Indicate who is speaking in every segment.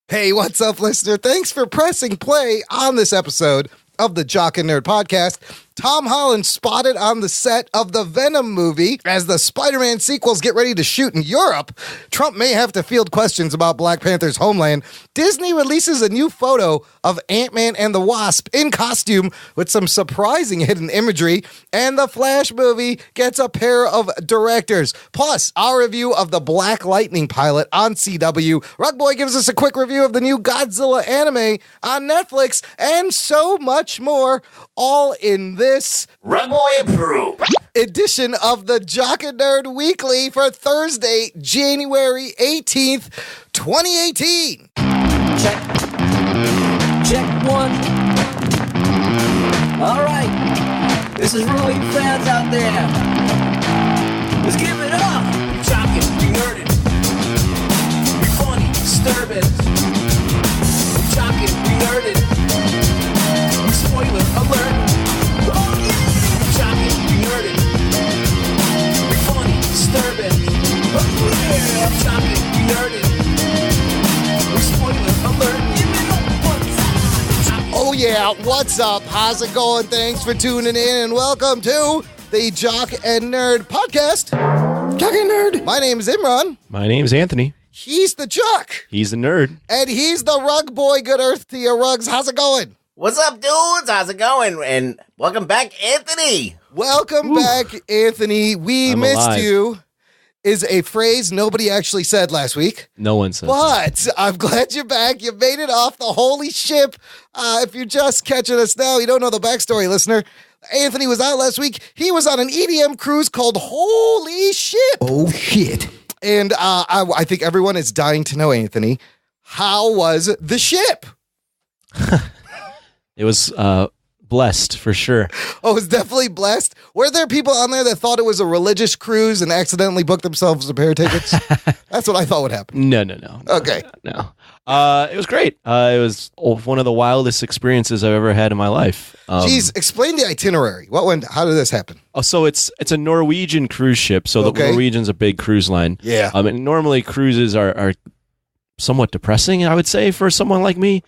Speaker 1: Hey, what's up, listener? Thanks for pressing play on this episode of the Jock and Nerd podcast. Tom Holland spotted on the set of the Venom movie as the SpiderMan sequels get ready to shoot in Europe. Trump may have to field questions about Black Panther's homeland. Disney releases a new photo of Ant-Man and the Wasp in costume with some surprising hidden imagery. And the Flash movie gets a pair of directors. Plus, our review of the Black Lightning pilot on CW. Rugboy gives us a quick review of the new Godzilla anime on Netflix. And so much more, all in this
Speaker 2: Rugboy approved
Speaker 1: edition of the Jock and Nerd Weekly for Thursday, January 18th, 2018.
Speaker 2: Check one. All right, this is really fans out there. Let's give it up. We jockin', we nerdin', we funny, disturbing. We jockin', we nerdin', we spoiler alert. Oh yeah, we jockin', we nerdin', we funny, disturbing. Oh yeah, I'm jockin', we nerdin', we spoiler alert.
Speaker 1: Oh yeah, what's up? How's it going? Thanks for tuning in and welcome to the Jock and Nerd podcast. Jock and Nerd. My name is Imran.
Speaker 3: My name is Anthony.
Speaker 1: He's the Jock.
Speaker 3: He's the nerd.
Speaker 1: And he's the Rug Boy. Good earth to your rugs. How's it going?
Speaker 4: What's up, dudes? How's it going? And welcome back, Anthony.
Speaker 1: Welcome back, Anthony. We missed
Speaker 3: alive.
Speaker 1: you is a phrase nobody actually said last week.
Speaker 3: No one said
Speaker 1: But I'm glad you're back. You made it off the Holy Ship. If you're just catching us now, you don't know the backstory, listener. Anthony was out last week. He was on an EDM cruise called Holy Ship.
Speaker 4: Oh, shit.
Speaker 1: And I think everyone is dying to know, Anthony, how was the ship?
Speaker 3: It was blessed for sure.
Speaker 1: Oh, it was definitely blessed. Were there people on there that thought it was a religious cruise and accidentally booked themselves a pair of tickets? That's what I thought would happen.
Speaker 3: No.
Speaker 1: Okay.
Speaker 3: No. It was great. It was one of the wildest experiences I've ever had in my life.
Speaker 1: Jeez, explain the itinerary. How did this happen?
Speaker 3: Oh, so it's a Norwegian cruise ship. So
Speaker 1: Okay.
Speaker 3: the Norwegian's a big cruise line.
Speaker 1: Yeah.
Speaker 3: And normally cruises are somewhat depressing, I would say, for someone like me.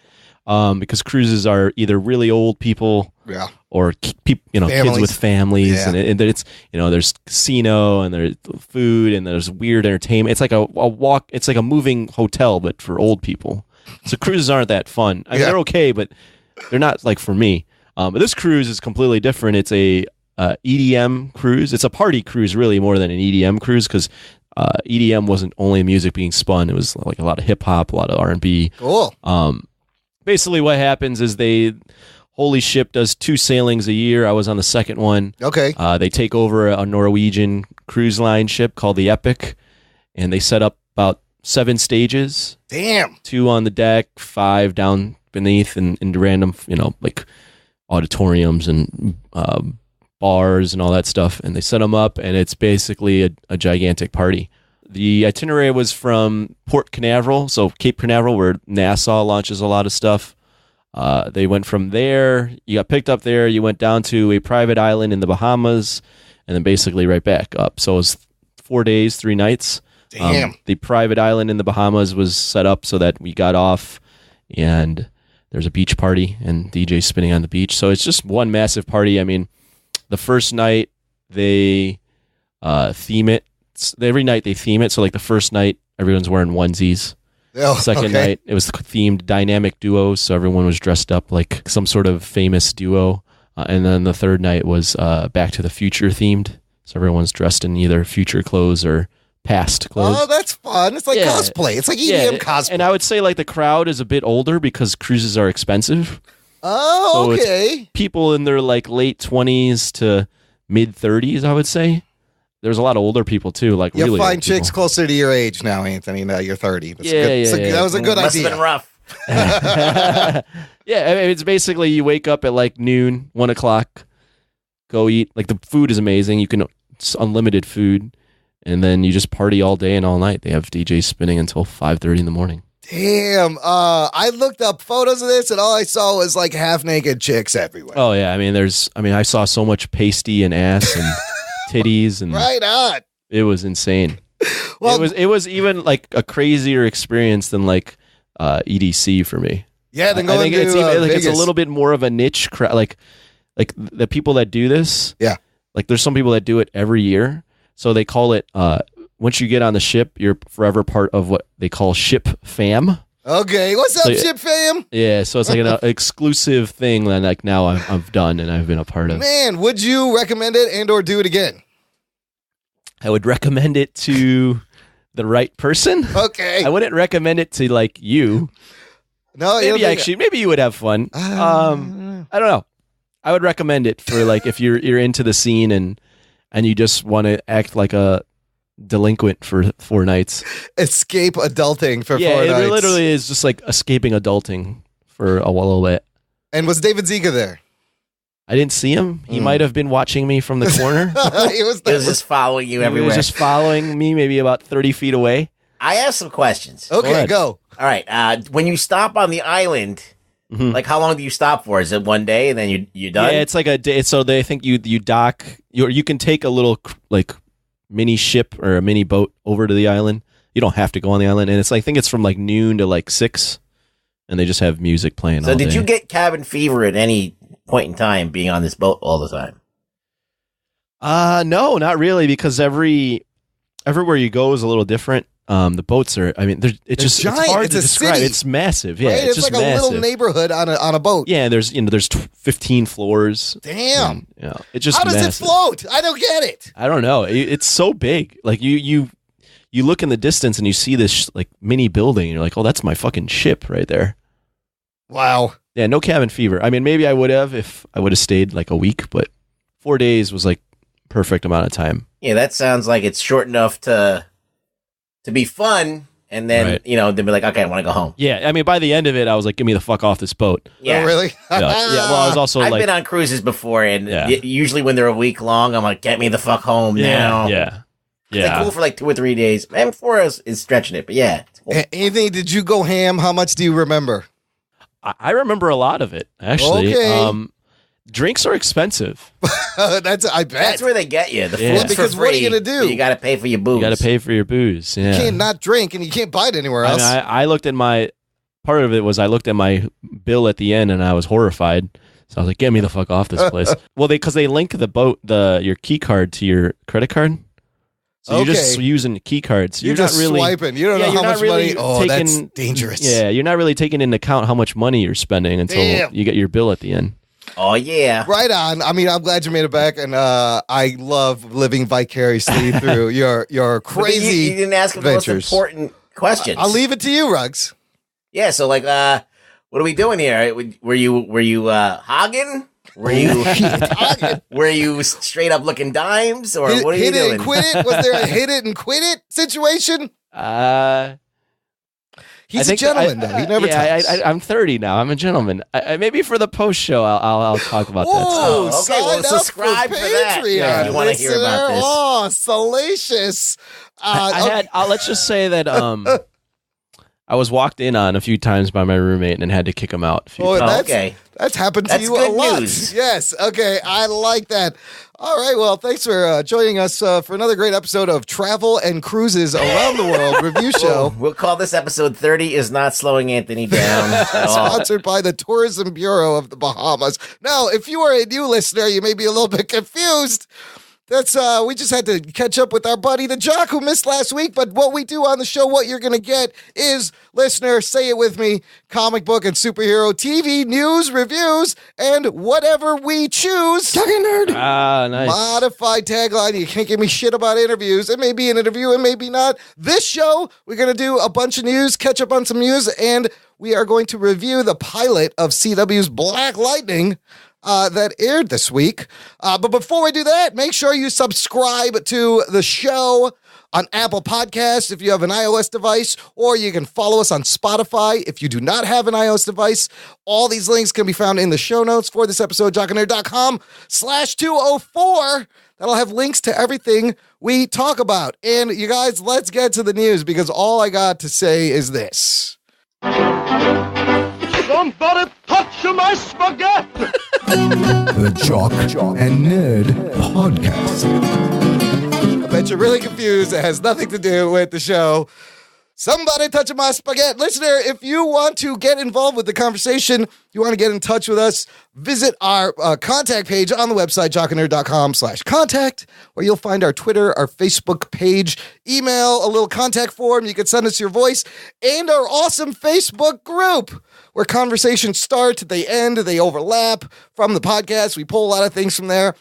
Speaker 3: Because cruises are either really old people,
Speaker 1: Yeah.
Speaker 3: or kids
Speaker 1: Families.
Speaker 3: with families,
Speaker 1: Yeah.
Speaker 3: and it's there's casino and there's food and there's weird entertainment. It's like a walk. It's like a moving hotel, but for old people. So cruises aren't that fun. I mean,
Speaker 1: Yeah.
Speaker 3: they're okay, but they're not like for me. But this cruise is completely different. It's a EDM cruise. It's a party cruise, really, more than an EDM cruise, because EDM wasn't only music being spun. It was like a lot of hip hop, a lot of R&B.
Speaker 1: Cool.
Speaker 3: Basically what happens is Holy Ship does 2 sailings a year. I was on the second one.
Speaker 1: Okay.
Speaker 3: They take over a Norwegian cruise line ship called the Epic, and they set up about 7 stages,
Speaker 1: Damn.
Speaker 3: 2 on the deck, 5 down beneath, and random, like auditoriums and bars and all that stuff. And they set them up, and it's basically a gigantic party. The itinerary was from Port Canaveral, so Cape Canaveral, where NASA launches a lot of stuff. They went from there, you got picked up there, you went down to a private island in the Bahamas, and then basically right back up. So it was 4 days, 3 nights.
Speaker 1: Damn.
Speaker 3: The private island in the Bahamas was set up so that we got off, and there's a beach party and DJ spinning on the beach. So it's just one massive party. I mean, the first night they theme it. Every night they theme it. So like the first night, everyone's wearing onesies.
Speaker 1: Oh,
Speaker 3: Second
Speaker 1: okay.
Speaker 3: night, it was themed dynamic duos. So everyone was dressed up like some sort of famous duo. And then the third night was Back to the Future themed. So everyone's dressed in either future clothes or past clothes.
Speaker 1: Oh, that's fun. It's like
Speaker 3: Yeah.
Speaker 1: cosplay. It's like EDM cosplay.
Speaker 3: And I would say like the crowd is a bit older because cruises are expensive.
Speaker 1: Oh,
Speaker 3: So it's
Speaker 1: okay.
Speaker 3: People in their like late 20s to mid 30s, I would say. There's a lot of older people too, like
Speaker 1: You
Speaker 3: really
Speaker 1: find
Speaker 3: old people.
Speaker 1: chicks closer to your age now, Anthony. Now you're 30. That's
Speaker 3: Yeah,
Speaker 1: good.
Speaker 3: yeah, yeah.
Speaker 1: That was a good
Speaker 4: Must have
Speaker 1: idea.
Speaker 4: been rough.
Speaker 3: Yeah, I mean, it's basically you wake up at like noon, 1 o'clock, go eat. Like the food is amazing. It's unlimited food, and then you just party all day and all night. They have DJs spinning until 5:30 in the morning.
Speaker 1: Damn. I looked up photos of this, and all I saw was like half naked chicks everywhere.
Speaker 3: Oh yeah, I mean, I saw so much pasty and ass and titties, and
Speaker 1: Right on.
Speaker 3: it was insane.
Speaker 1: Well,
Speaker 3: It was even like a crazier experience than like EDC for me.
Speaker 1: Yeah, then
Speaker 3: I
Speaker 1: go
Speaker 3: think
Speaker 1: into
Speaker 3: it's a
Speaker 1: Vegas.
Speaker 3: little bit more of a niche crowd. Like the people that do this.
Speaker 1: Yeah.
Speaker 3: Like there's some people that do it every year. So they call it, once you get on the ship, you're forever part of what they call ship fam.
Speaker 1: Okay, what's up,
Speaker 3: So,
Speaker 1: ship fam?
Speaker 3: Yeah, so it's like an exclusive thing that like now I've done and I've been a part of.
Speaker 1: Man, would you recommend it and or do it again?
Speaker 3: I would recommend it to the right person.
Speaker 1: Okay.
Speaker 3: I wouldn't recommend it to like you.
Speaker 1: No,
Speaker 3: Maybe you would have fun. I don't know. I would recommend it for like if you're into the scene and you just want to act like a delinquent for 4 nights.
Speaker 1: Escape adulting for 4
Speaker 3: Yeah,
Speaker 1: nights.
Speaker 3: it literally is just like escaping adulting for a little bit.
Speaker 1: And was David Zika there?
Speaker 3: I didn't see him. He might have been watching me from the corner.
Speaker 1: He was
Speaker 4: He
Speaker 1: there.
Speaker 4: was just following you
Speaker 3: He
Speaker 4: everywhere.
Speaker 3: was just following me maybe about 30 feet away.
Speaker 4: I have some questions.
Speaker 1: Okay,
Speaker 3: ahead.
Speaker 1: go.
Speaker 4: All right. When you stop on the island, like how long do you stop for? Is it one day and then you're done?
Speaker 3: Yeah, it's like a day. So they think you dock. You can take a little like mini ship or a mini boat over to the island. You don't have to go on the island, and it's like, I think it's from like noon to like 6, and they just have music playing.
Speaker 4: So
Speaker 3: all
Speaker 4: did
Speaker 3: day.
Speaker 4: you get cabin fever at any point in time being on this boat all the time?
Speaker 3: No, not really, because everywhere you go is a little different. The boats are. I mean, it's
Speaker 1: giant.
Speaker 3: It's hard
Speaker 1: It's
Speaker 3: to
Speaker 1: a
Speaker 3: describe.
Speaker 1: city.
Speaker 3: It's massive. Yeah,
Speaker 1: Right?
Speaker 3: it's
Speaker 1: It's
Speaker 3: just
Speaker 1: like a
Speaker 3: massive.
Speaker 1: little neighborhood on a boat.
Speaker 3: Yeah, and there's 15 floors.
Speaker 1: Damn.
Speaker 3: Yeah, it's just
Speaker 1: How does
Speaker 3: massive.
Speaker 1: it float? I don't get it.
Speaker 3: I don't know. It's so big. Like you look in the distance and you see this like mini building, and you're like, oh, that's my fucking ship right there.
Speaker 1: Wow.
Speaker 3: Yeah, no cabin fever. I mean, maybe I would have if I would have stayed like a week, but 4 days was like perfect amount of time.
Speaker 4: Yeah, that sounds like it's short enough to be fun, and then
Speaker 3: Right.
Speaker 4: they'll be like, okay, I want to go home.
Speaker 3: Yeah, I mean, by the end of it, I was like, get me the fuck off this boat.
Speaker 4: Yeah,
Speaker 1: Oh, really?
Speaker 3: Yeah, well, I was also
Speaker 4: I've
Speaker 3: like,
Speaker 4: been on cruises before, and
Speaker 3: Yeah.
Speaker 4: usually when they're a week long, I'm like, get me the fuck home now.
Speaker 3: yeah.
Speaker 4: It's like cool for like 2 or 3 days. And 4 is stretching it, but yeah. It's cool.
Speaker 1: Anthony, did you go ham? How much do you remember?
Speaker 3: I remember a lot of it actually.
Speaker 1: Okay.
Speaker 3: Drinks are expensive.
Speaker 1: I bet.
Speaker 4: That's where they get you. The
Speaker 3: Yeah.
Speaker 4: food's
Speaker 1: Because
Speaker 4: for
Speaker 1: what are
Speaker 4: free.
Speaker 1: you gonna do?
Speaker 4: but you got to pay for your booze.
Speaker 3: You got to pay for your booze. Yeah.
Speaker 1: You can't not drink and you can't buy it anywhere
Speaker 3: I
Speaker 1: else.
Speaker 3: mean, I looked at part of it was I looked at my bill at the end and I was horrified. So I was like, get me the fuck off this place. Well, because they link the boat, your key card to your credit card. So you're just
Speaker 1: Okay.
Speaker 3: using key cards.
Speaker 1: you're
Speaker 3: not
Speaker 1: just
Speaker 3: really
Speaker 1: swiping. You don't know
Speaker 3: you're
Speaker 1: how
Speaker 3: not
Speaker 1: much
Speaker 3: really
Speaker 1: money. Oh, that's
Speaker 3: taking-
Speaker 1: dangerous.
Speaker 3: Yeah, you're not really taking into account how much money you're spending until
Speaker 1: Damn.
Speaker 3: you get your bill at the end.
Speaker 4: Oh, yeah.
Speaker 1: Right on. I mean, I'm glad you made it back, and I love living vicariously through your
Speaker 4: But you
Speaker 1: crazy.
Speaker 4: didn't ask him the most
Speaker 1: adventures.
Speaker 4: important questions.
Speaker 1: I'll leave it to you, Ruggs.
Speaker 4: Yeah, so like, what are we doing here? Were you hogging? Were you straight up looking dimes, or what are you
Speaker 1: hit it
Speaker 4: doing?
Speaker 1: and quit it? Was there a hit it and quit it situation? He's a gentleman, though. He never talks.
Speaker 3: I'm 30 now. I'm a gentleman. Maybe for the post show, I'll talk about that stuff.
Speaker 1: Whoa,
Speaker 4: Oh, okay, well,
Speaker 1: sign up
Speaker 4: subscribe for that.
Speaker 1: Patreon,
Speaker 4: Yeah, you wanna hear about
Speaker 1: listener.
Speaker 4: this.
Speaker 1: Oh, salacious.
Speaker 3: Let's just say that I was walked in on a few times by my roommate and had to kick him out. A few
Speaker 1: Oh,
Speaker 3: times.
Speaker 4: okay.
Speaker 1: That's happened to
Speaker 4: That's
Speaker 1: you a
Speaker 4: good
Speaker 1: lot.
Speaker 4: news.
Speaker 1: Yes. Okay. I like that. All right. Well, thanks for joining us for another great episode of Travel and Cruises Around the World review show.
Speaker 4: We'll call this episode 30 is not slowing Anthony down at all.
Speaker 1: Sponsored by the Tourism Bureau of the Bahamas. Now, if you are a new listener, you may be a little bit confused. That's we just had to catch up with our buddy the Jock who missed last week. But what we do on the show, what you're gonna get is, listener, say it with me, comic book and superhero TV news, reviews, and whatever we choose. Talking nerd.
Speaker 3: Ah, nice.
Speaker 1: Modified tagline. You can't give me shit about interviews. It may be an interview, it may be not. This show, we're gonna do a bunch of news, catch up on some news, and we are going to review the pilot of CW's Black Lightning. That aired this week. But before we do that, make sure you subscribe to the show on Apple Podcasts if you have an iOS device, or you can follow us on Spotify if you do not have an iOS device. All these links can be found in the show notes for this episode, jockandnerd.com/204. That'll have links to everything we talk about. And you guys, let's get to the news, because all I got to say is this.
Speaker 5: Somebody touch my spaghetti!
Speaker 6: The Jock and Nerd Podcast.
Speaker 1: I bet you're really confused. It has nothing to do with the show. Somebody touching my spaghetti. Listener, if you want to get involved with the conversation, you want to get in touch with us, visit our contact page on the website, jockandnerd.com/contact, where you'll find our Twitter, our Facebook page, email, a little contact form. You can send us your voice, and our awesome Facebook group, where conversations start, they end, they overlap from the podcast. We pull a lot of things from there.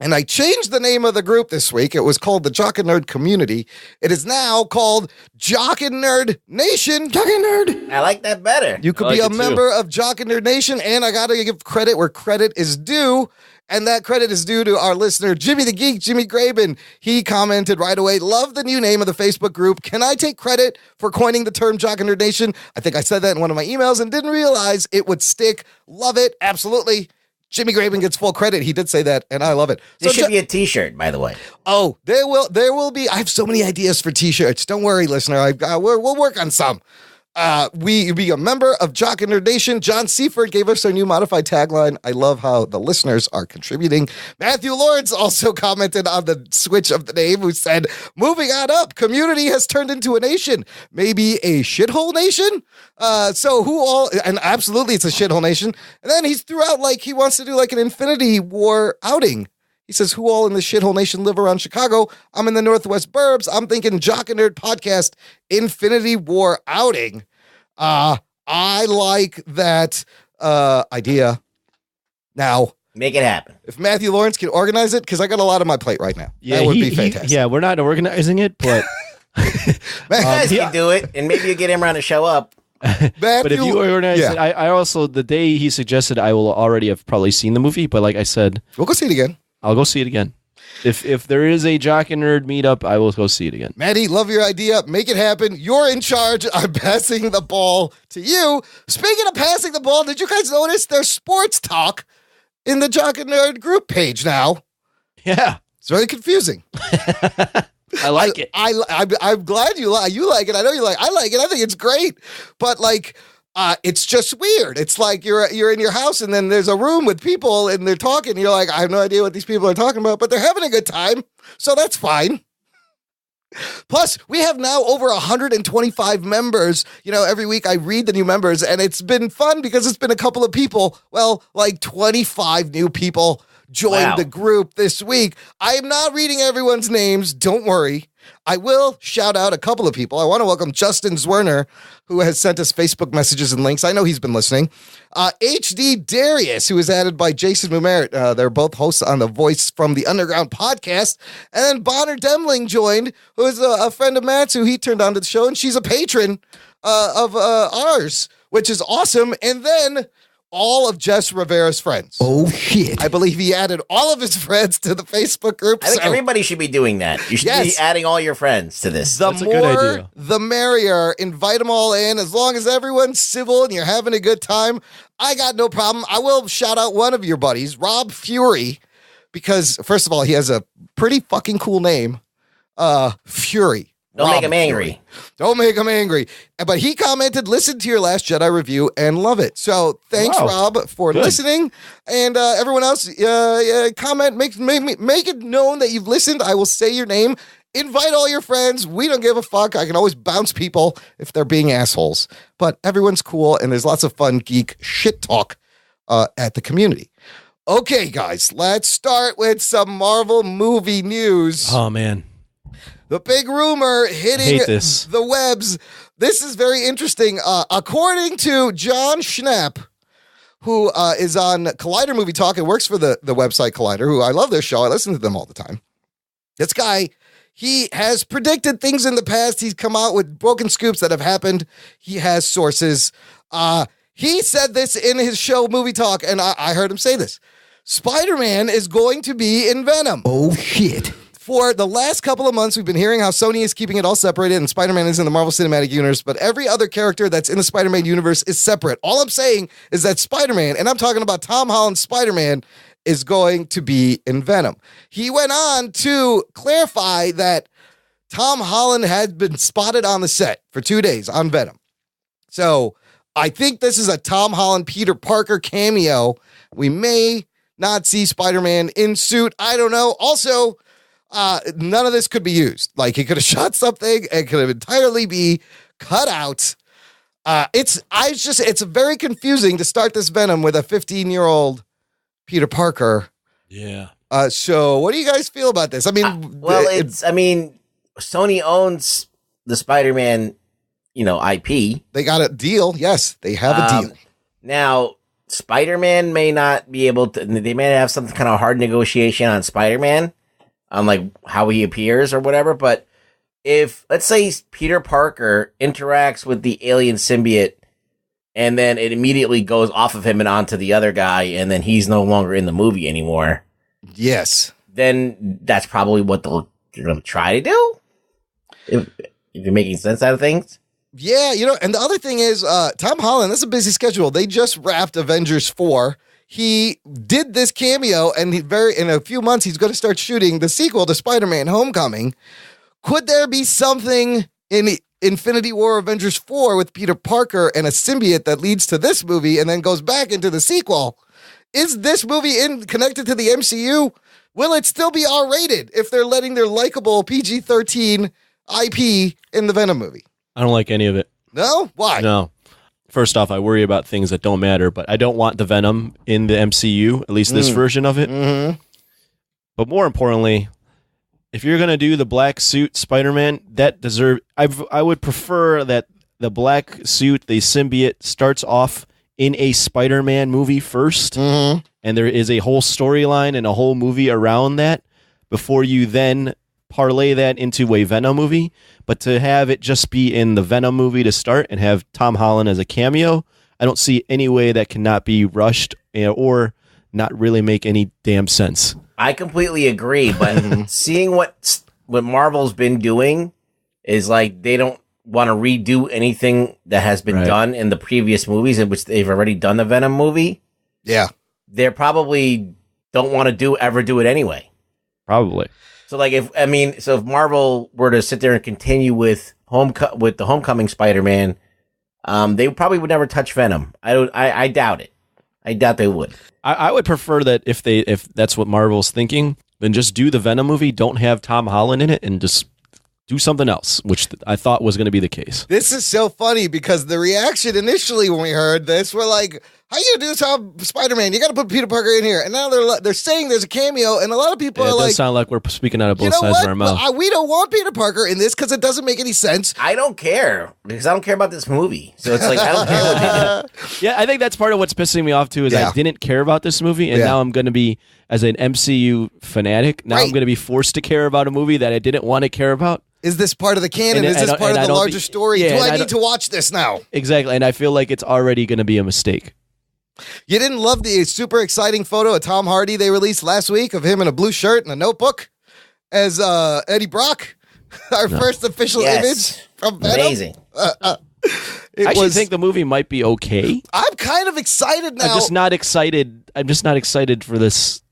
Speaker 1: And I changed the name of the group this week. It was called the Jock and Nerd Community. It is now called Jock and Nerd Nation. Jock and Nerd.
Speaker 4: I like that better.
Speaker 1: You could be a member of Jock and Nerd Nation, and I got to give credit where credit is due. And that credit is due to our listener, Jimmy the Geek, Jimmy Graben. He commented right away, love the new name of the Facebook group. Can I take credit for coining the term Jock and Nerd Nation? I think I said that in one of my emails and didn't realize it would stick. Love it. Absolutely. Jimmy Graben gets full credit. He did say that, and I love it.
Speaker 4: This should be a T-shirt, by the way.
Speaker 1: Oh, there will be. I have so many ideas for T-shirts. Don't worry, listener. We'll work on some. We be a member of Jock and Nerd Nation. John Seifert gave us our new modified tagline. I love how the listeners are contributing. Matthew Lawrence also commented on the switch of the name, who said, moving on up, community has turned into a nation. Maybe a shithole nation? So who all, and absolutely it's a shithole nation. And then he's threw out like he wants to do like an Infinity War outing. He says, who all in the shithole nation live around Chicago? I'm in the Northwest Burbs. I'm thinking Jock and Nerd Podcast Infinity War outing. I like that idea. Now,
Speaker 4: make it happen.
Speaker 1: If Matthew Lawrence can organize it, because I got a lot on my plate right now. That would be fantastic.
Speaker 3: We're not organizing it, but
Speaker 4: you guys can do it, and maybe you get him around to show up.
Speaker 3: But if you organize it, I also, the day he suggested, I will already have probably seen the movie, but like I said,
Speaker 1: we'll go see it again.
Speaker 3: I'll go see it again. If there is a Jock and Nerd meetup, I will go see it again.
Speaker 1: Maddie, love your idea. Make it happen. You're in charge. I'm passing the ball to you. Speaking of passing the ball, did you guys notice there's sports talk in the Jock and Nerd group page now?
Speaker 3: Yeah.
Speaker 1: It's very confusing.
Speaker 3: I like it.
Speaker 1: I'm glad you like it. I know you like. I like it. I think it's great. But like, it's just weird. It's like you're in your house and then there's a room with people and they're talking. And you're like, I have no idea what these people are talking about, but they're having a good time, so that's fine. Plus, we have now over 125 members. You know, every week I read the new members, and it's been fun because it's been a couple of people. Well, like 25 new people joined the group this week. I am not reading everyone's names. Don't worry. I will shout out a couple of people. I want to welcome Justin Zwerner, who has sent us Facebook messages and links. I know he's been listening. HD Darius, who was added by Jason Mumeret. They're both hosts on the Voice from the Underground podcast. And then Bonner Demling joined, who is a friend of Matt's, who he turned on to the show, and she's a patron of ours, which is awesome. And then all of Jess Rivera's friends.
Speaker 6: Oh, shit.
Speaker 1: I believe he added all of his friends to the Facebook group.
Speaker 4: I think everybody should be doing that. You should be adding all your friends to this.
Speaker 1: That's a good idea. The merrier. Invite them all in. As long as everyone's civil and you're having a good time, I got no problem. I will shout out one of your buddies, Rob Fury, because, first of all, he has a pretty fucking cool name. Fury.
Speaker 4: Don't make him angry.
Speaker 1: Don't make him angry. But he commented, listen to your Last Jedi review and love it. So thanks, Rob, for listening. And everyone else, comment, make it known that you've listened. I will say your name. Invite all your friends. We don't give a fuck. I can always bounce people if they're being assholes. But everyone's cool, and there's lots of fun geek shit talk at the community. Okay, guys, let's start with some Marvel movie news.
Speaker 3: Oh, man.
Speaker 1: The big rumor hitting the webs. This is very interesting. According to John Schnapp, who is on Collider Movie Talk and works for the website Collider, who I love their show. I listen to them all the time. This guy, he has predicted things in the past. He's come out with broken scoops that have happened. He has sources. He said this in his show Movie Talk, and I heard him say this. Spider-Man is going to be in Venom.
Speaker 6: Oh, shit.
Speaker 1: For the last couple of months, we've been hearing how Sony is keeping it all separated and Spider-Man is in the Marvel Cinematic Universe, but every other character that's in the Spider-Man universe is separate. All I'm saying is that Spider-Man, and I'm talking about Tom Holland's Spider-Man, is going to be in Venom. He went on to clarify that Tom Holland had been spotted on the set for 2 days on Venom. So I think this is a Tom Holland, Peter Parker cameo. We may not see Spider-Man in suit. I don't know. Also, none of this could be used. Like, he could have shot something and could have entirely be cut out. It's very confusing to start this Venom with a 15-year-old Peter Parker.
Speaker 3: Yeah.
Speaker 1: So what do you guys feel about this? I mean,
Speaker 4: Sony owns the Spider-Man, IP.
Speaker 1: They got a deal. Yes, they have a deal.
Speaker 4: Now, Spider-Man may not be able to, they may have some kind of hard negotiation on Spider-Man, on like how he appears or whatever, but if, let's say, Peter Parker interacts with the alien symbiote and then it immediately goes off of him and onto the other guy, and then he's no longer in the movie anymore.
Speaker 1: Yes.
Speaker 4: Then that's probably what they're going to try to do. If you're making sense out of things.
Speaker 1: Yeah, and the other thing is, Tom Holland, that's a busy schedule. They just wrapped Avengers 4. He did this cameo, and in a few months, he's going to start shooting the sequel to Spider-Man Homecoming. Could there be something in Infinity War Avengers 4 with Peter Parker and a symbiote that leads to this movie and then goes back into the sequel? Is this movie connected to the MCU? Will it still be R-rated if they're letting their likable PG-13 IP in the Venom movie?
Speaker 3: I don't like any of it.
Speaker 1: No? Why?
Speaker 3: No. First off, I worry about things that don't matter, but I don't want the Venom in the MCU, at least this version of it.
Speaker 1: Mm-hmm.
Speaker 3: But more importantly, if you're going to do the black suit Spider-Man, I would prefer that the black suit, the symbiote, starts off in a Spider-Man movie first, and there is a whole storyline and a whole movie around that before you then parlay that into a Venom movie. But to have it just be in the Venom movie to start and have Tom Holland as a cameo, I don't see any way that cannot be rushed or not really make any damn sense.
Speaker 4: I completely agree, but seeing what Marvel's been doing is like they don't want to redo anything that has been done in the previous movies in which they've already done the Venom movie.
Speaker 1: Yeah.
Speaker 4: They probably don't want to ever do it anyway.
Speaker 3: Probably.
Speaker 4: So if Marvel were to sit there and continue with the Homecoming Spider-Man, they probably would never touch Venom. I doubt it. I doubt they would.
Speaker 3: I would prefer that if that's what Marvel's thinking, then just do the Venom movie. Don't have Tom Holland in it, and just do something else, which I thought was going to be the case.
Speaker 1: This is so funny because the reaction initially when we heard this, we're like, how you gonna do this on Spider-Man? You got to put Peter Parker in here. And now they're saying there's a cameo, and a lot of people are like...
Speaker 3: It does sound like we're speaking out of both sides of our mouth.
Speaker 1: We don't want Peter Parker in this because it doesn't make any sense.
Speaker 4: I don't care, because I don't care about this movie. So it's like, I don't care what they do.
Speaker 3: Yeah, I think that's part of what's pissing me off, too, is I didn't care about this movie, and now I'm going to be, as an MCU fanatic, now I'm going to be forced to care about a movie that I didn't want to care about.
Speaker 1: Is this part of the canon? Is this part of the larger story? Do I need to watch this now?
Speaker 3: Exactly, and I feel like it's already going to be a mistake.
Speaker 1: You didn't love the super exciting photo of Tom Hardy they released last week of him in a blue shirt and a notebook as Eddie Brock? Our first official image from Venom.
Speaker 4: Amazing.
Speaker 3: I actually think the movie might be okay.
Speaker 1: I'm kind of excited now.
Speaker 3: I'm just not excited for this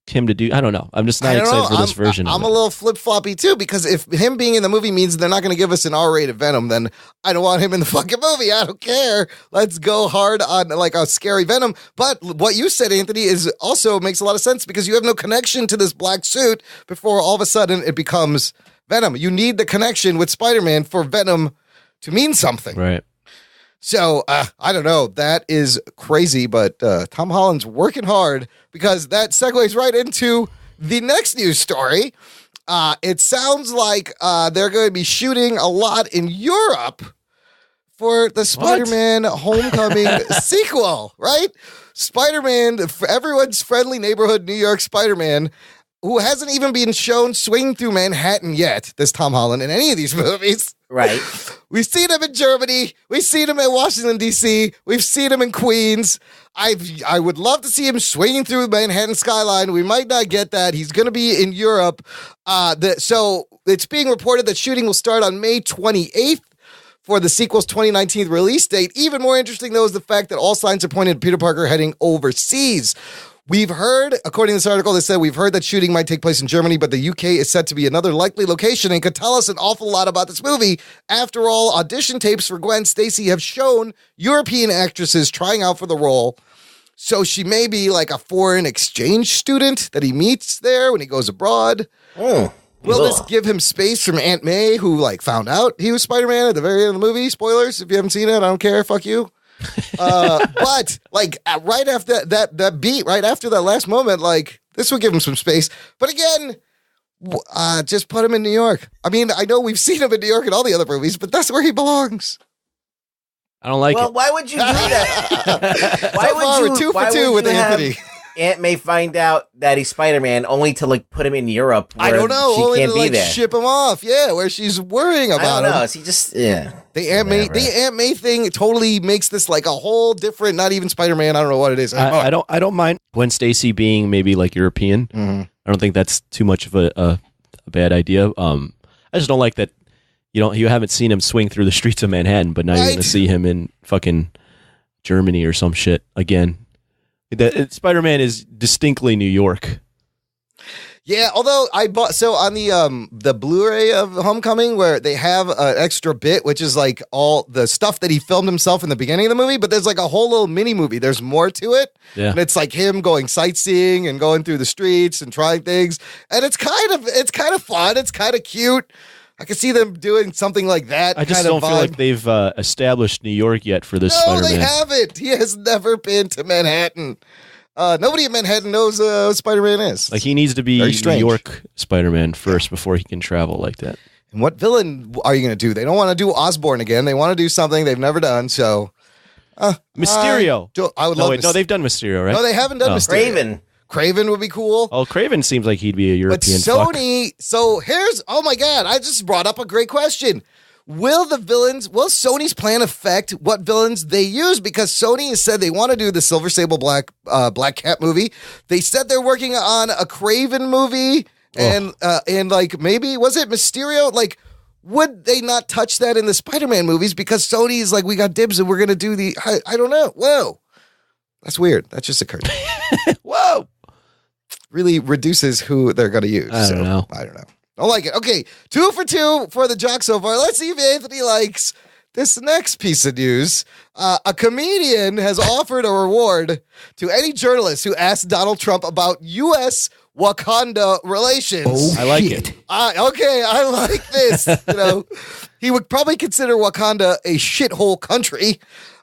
Speaker 3: him to do. I don't know. I'm just not excited for this version.
Speaker 1: I'm a little flip-floppy too, because if him being in the movie means they're not going to give us an R-rated Venom, then I don't want him in the fucking movie. I don't care. Let's go hard on like a scary Venom. But what you said, Anthony, is also makes a lot of sense because you have no connection to this black suit before all of a sudden it becomes Venom. You need the connection with Spider-Man for Venom to mean something.
Speaker 3: Right.
Speaker 1: So, I don't know. That is crazy, but Tom Holland's working hard because that segues right into the next news story. It sounds like they're going to be shooting a lot in Europe for the Spider-Man Homecoming sequel, right? Spider-Man, everyone's friendly neighborhood New York Spider-Man, who hasn't even been shown swinging through Manhattan yet, this Tom Holland, in any of these movies.
Speaker 4: Right.
Speaker 1: We've seen him in Germany. We've seen him in Washington, D.C. We've seen him in Queens. I would love to see him swinging through Manhattan skyline. We might not get that. He's going to be in Europe. So it's being reported that shooting will start on May 28th for the sequel's 2019 release date. Even more interesting, though, is the fact that all signs are pointing to Peter Parker heading overseas. We've heard, according to this article, they said we've heard that shooting might take place in Germany, but the UK is set to be another likely location and could tell us an awful lot about this movie. After all, audition tapes for Gwen Stacy have shown European actresses trying out for the role. So she may be like a foreign exchange student that he meets there when he goes abroad. Will this give him space from Aunt May, who like found out he was Spider-Man at the very end of the movie? Spoilers, if you haven't seen it, I don't care. Fuck you. But like right after that beat, right after that last moment, like this would give him some space. But again, just put him in New York. I mean, I know we've seen him in New York in all the other movies, but that's where he belongs.
Speaker 3: I don't like it.
Speaker 4: Well, why would you do that? Why
Speaker 1: So far,
Speaker 4: would
Speaker 1: we're
Speaker 4: you?
Speaker 1: 2 for
Speaker 4: why
Speaker 1: 2
Speaker 4: would
Speaker 1: with
Speaker 4: you have
Speaker 1: Anthony.
Speaker 4: Aunt May find out that he's Spider-Man only to like put him in Europe.
Speaker 1: I
Speaker 4: where
Speaker 1: don't know.
Speaker 4: She
Speaker 1: Only
Speaker 4: can't
Speaker 1: to
Speaker 4: be
Speaker 1: like
Speaker 4: there.
Speaker 1: ship him off. Yeah, where she's worrying
Speaker 4: I
Speaker 1: about
Speaker 4: don't know.
Speaker 1: him.
Speaker 4: Is he just yeah?
Speaker 1: The Aunt May thing totally makes this like a whole different. Not even Spider-Man. I don't know what it is.
Speaker 3: I don't mind Gwen Stacy being maybe like European. I don't think that's too much of a bad idea. I just don't like that you haven't seen him swing through the streets of Manhattan, but now you're going to see him in fucking Germany or some shit again. Spider-Man is distinctly New York.
Speaker 1: Yeah, although I bought on the Blu-ray of Homecoming where they have an extra bit, which is like all the stuff that he filmed himself in the beginning of the movie, but there's like a whole little mini movie. There's more to it, and it's like him going sightseeing and going through the streets and trying things, and it's kind of fun. It's kind of cute. I can see them doing something like that.
Speaker 3: I just don't feel like they've established New York yet for this
Speaker 1: No,
Speaker 3: Spider-Man.
Speaker 1: they haven't. He has never been to Manhattan. Nobody in Manhattan knows what Spider-Man is.
Speaker 3: Like he needs to be
Speaker 1: Very
Speaker 3: New
Speaker 1: strange.
Speaker 3: York Spider-Man first before he can travel like that.
Speaker 1: And what villain are you going to do? They don't want to do Osborn again. They want to do something they've never done. So,
Speaker 3: Mysterio.
Speaker 1: I would love.
Speaker 3: No, they've done Mysterio, right?
Speaker 1: No, they haven't done Mysterio. Craven would be cool.
Speaker 3: Oh, Craven seems like he'd be a
Speaker 1: But
Speaker 3: European fuck.
Speaker 1: Sony. So here's. Oh my God! I just brought up a great question. Will Sony's plan affect what villains they use? Because Sony has said they want to do the Silver Sable Black Cat movie. They said they're working on a Craven movie, and like maybe was it Mysterio? Like, would they not touch that in the Spider-Man movies? Because Sony's like, we got dibs and we're gonna do the. I don't know. Whoa, that's weird. That just occurred. Whoa, really reduces who they're gonna use.
Speaker 3: I don't know.
Speaker 1: I like it. Okay, 2 for 2 for the Jock so far. Let's see if Anthony likes this next piece of news. A comedian has offered a reward to any journalist who asks Donald Trump about U.S. Wakanda relations.
Speaker 6: Oh,
Speaker 3: I like
Speaker 6: shit.
Speaker 3: it.
Speaker 1: I like this. He would probably consider Wakanda a shithole country.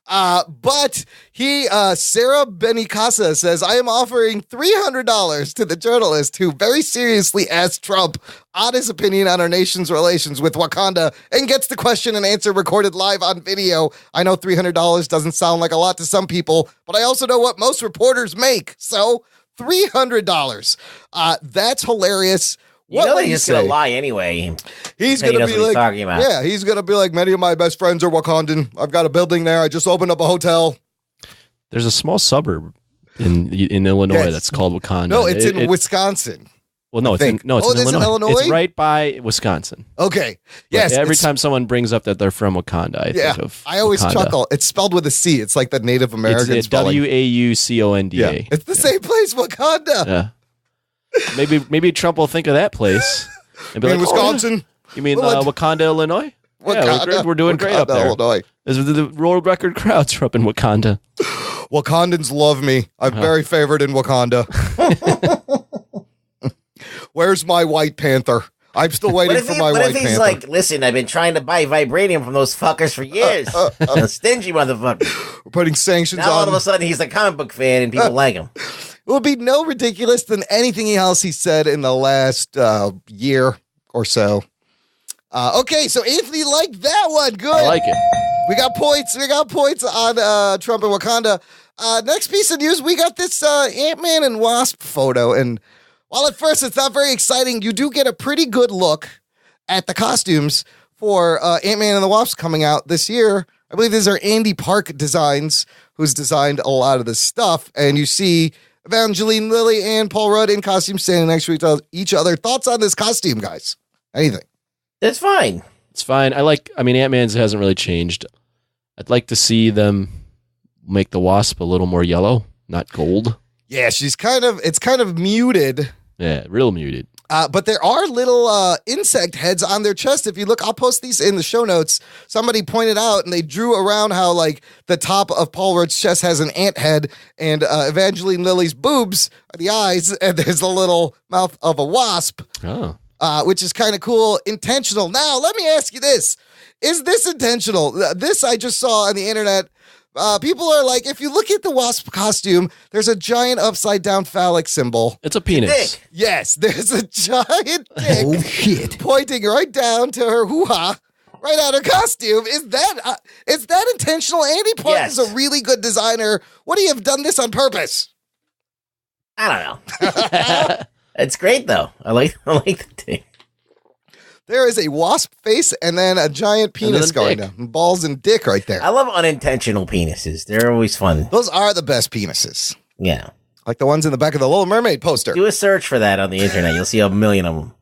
Speaker 1: But Sarah Benicasa says, I am offering $300 to the journalist who very seriously asked Trump on his opinion on our nation's relations with Wakanda and gets the question and answer recorded live on video. I know $300 doesn't sound like a lot to some people, but I also know what most reporters make. So $300. That's hilarious.
Speaker 4: You know that he's going to lie anyway.
Speaker 1: He's going to be like,
Speaker 4: talking about.
Speaker 1: Yeah, he's going to be like, many of my best friends are Wakandan. I've got a building there. I just opened up a hotel.
Speaker 3: There's a small suburb in Illinois that's called Wakanda.
Speaker 1: No, it's in Wisconsin.
Speaker 3: Well, no, it's in Illinois. It's right by Wisconsin.
Speaker 1: Okay. Yes.
Speaker 3: Every time someone brings up that they're from Wakanda, I think of
Speaker 1: I always
Speaker 3: Wakanda.
Speaker 1: chuckle. It's spelled with a C. It's like the Native American
Speaker 3: It's
Speaker 1: spelling.
Speaker 3: Wauconda.
Speaker 1: Yeah. It's the same place, Wakanda.
Speaker 3: Yeah. Maybe Trump will think of that place. And be
Speaker 1: In
Speaker 3: like,
Speaker 1: Wisconsin?
Speaker 3: You mean Wakanda, Illinois?
Speaker 1: Wakanda,
Speaker 3: we're doing great up there.
Speaker 1: Illinois.
Speaker 3: There's the world record crowds up in Wakanda.
Speaker 1: Wakandans love me. I'm very favored in Wakanda. Where's my White Panther? I'm still waiting for my White Panther.
Speaker 4: What if he's like, listen, I've been trying to buy vibranium from those fuckers for years. A stingy motherfucker.
Speaker 1: We're putting sanctions
Speaker 4: now
Speaker 1: on.
Speaker 4: all of a sudden he's a comic book fan and people like him.
Speaker 1: It would be no ridiculous than anything else he said in the last year or so. Okay, so Anthony liked that one. Good.
Speaker 3: I like it.
Speaker 1: We got points. We got points on Trump and Wakanda. Next piece of news, we got this Ant-Man and Wasp photo. And while at first it's not very exciting, you do get a pretty good look at the costumes for Ant-Man and the Wasp coming out this year. I believe these are Andy Park Designs, who's designed a lot of this stuff. And you see Evangeline Lilly and Paul Rudd in costume standing next to each other. Thoughts on this costume, guys? Anything?
Speaker 4: It's fine.
Speaker 3: It's fine. Ant-Man's hasn't really changed. I'd like to see them make the Wasp a little more yellow, not gold.
Speaker 1: Yeah, it's kind of muted.
Speaker 3: Yeah, real muted.
Speaker 1: But there are little insect heads on their chest. If you look, I'll post these in the show notes. Somebody pointed out, and they drew around how like the top of Paul Rudd's chest has an ant head, and Evangeline Lilly's boobs are the eyes, and there's a little mouth of a wasp.
Speaker 3: Oh.
Speaker 1: which is kind of cool. Intentional. Now, let me ask you this. Is this intentional? This I just saw on the internet. People are like, if you look at the Wasp costume, there's a giant upside down phallic symbol.
Speaker 3: It's a penis.
Speaker 4: Dick.
Speaker 1: Yes, there's a giant dick
Speaker 6: Oh, shit.
Speaker 1: pointing right down to her hoo-ha, right out her costume. Is that intentional? Andy Park
Speaker 4: Yes.
Speaker 1: is a really good designer. Would he have done this on purpose?
Speaker 4: I don't know. It's great though. I like the dick.
Speaker 1: There is a wasp face and then a giant penis
Speaker 3: then
Speaker 1: going
Speaker 3: dick.
Speaker 1: down. Balls and dick right there.
Speaker 4: I love unintentional penises. They're always fun.
Speaker 1: Those are the best penises.
Speaker 4: Yeah.
Speaker 1: Like the ones in the back of the Little Mermaid poster.
Speaker 4: Do a search for that on the internet. You'll see a million of them.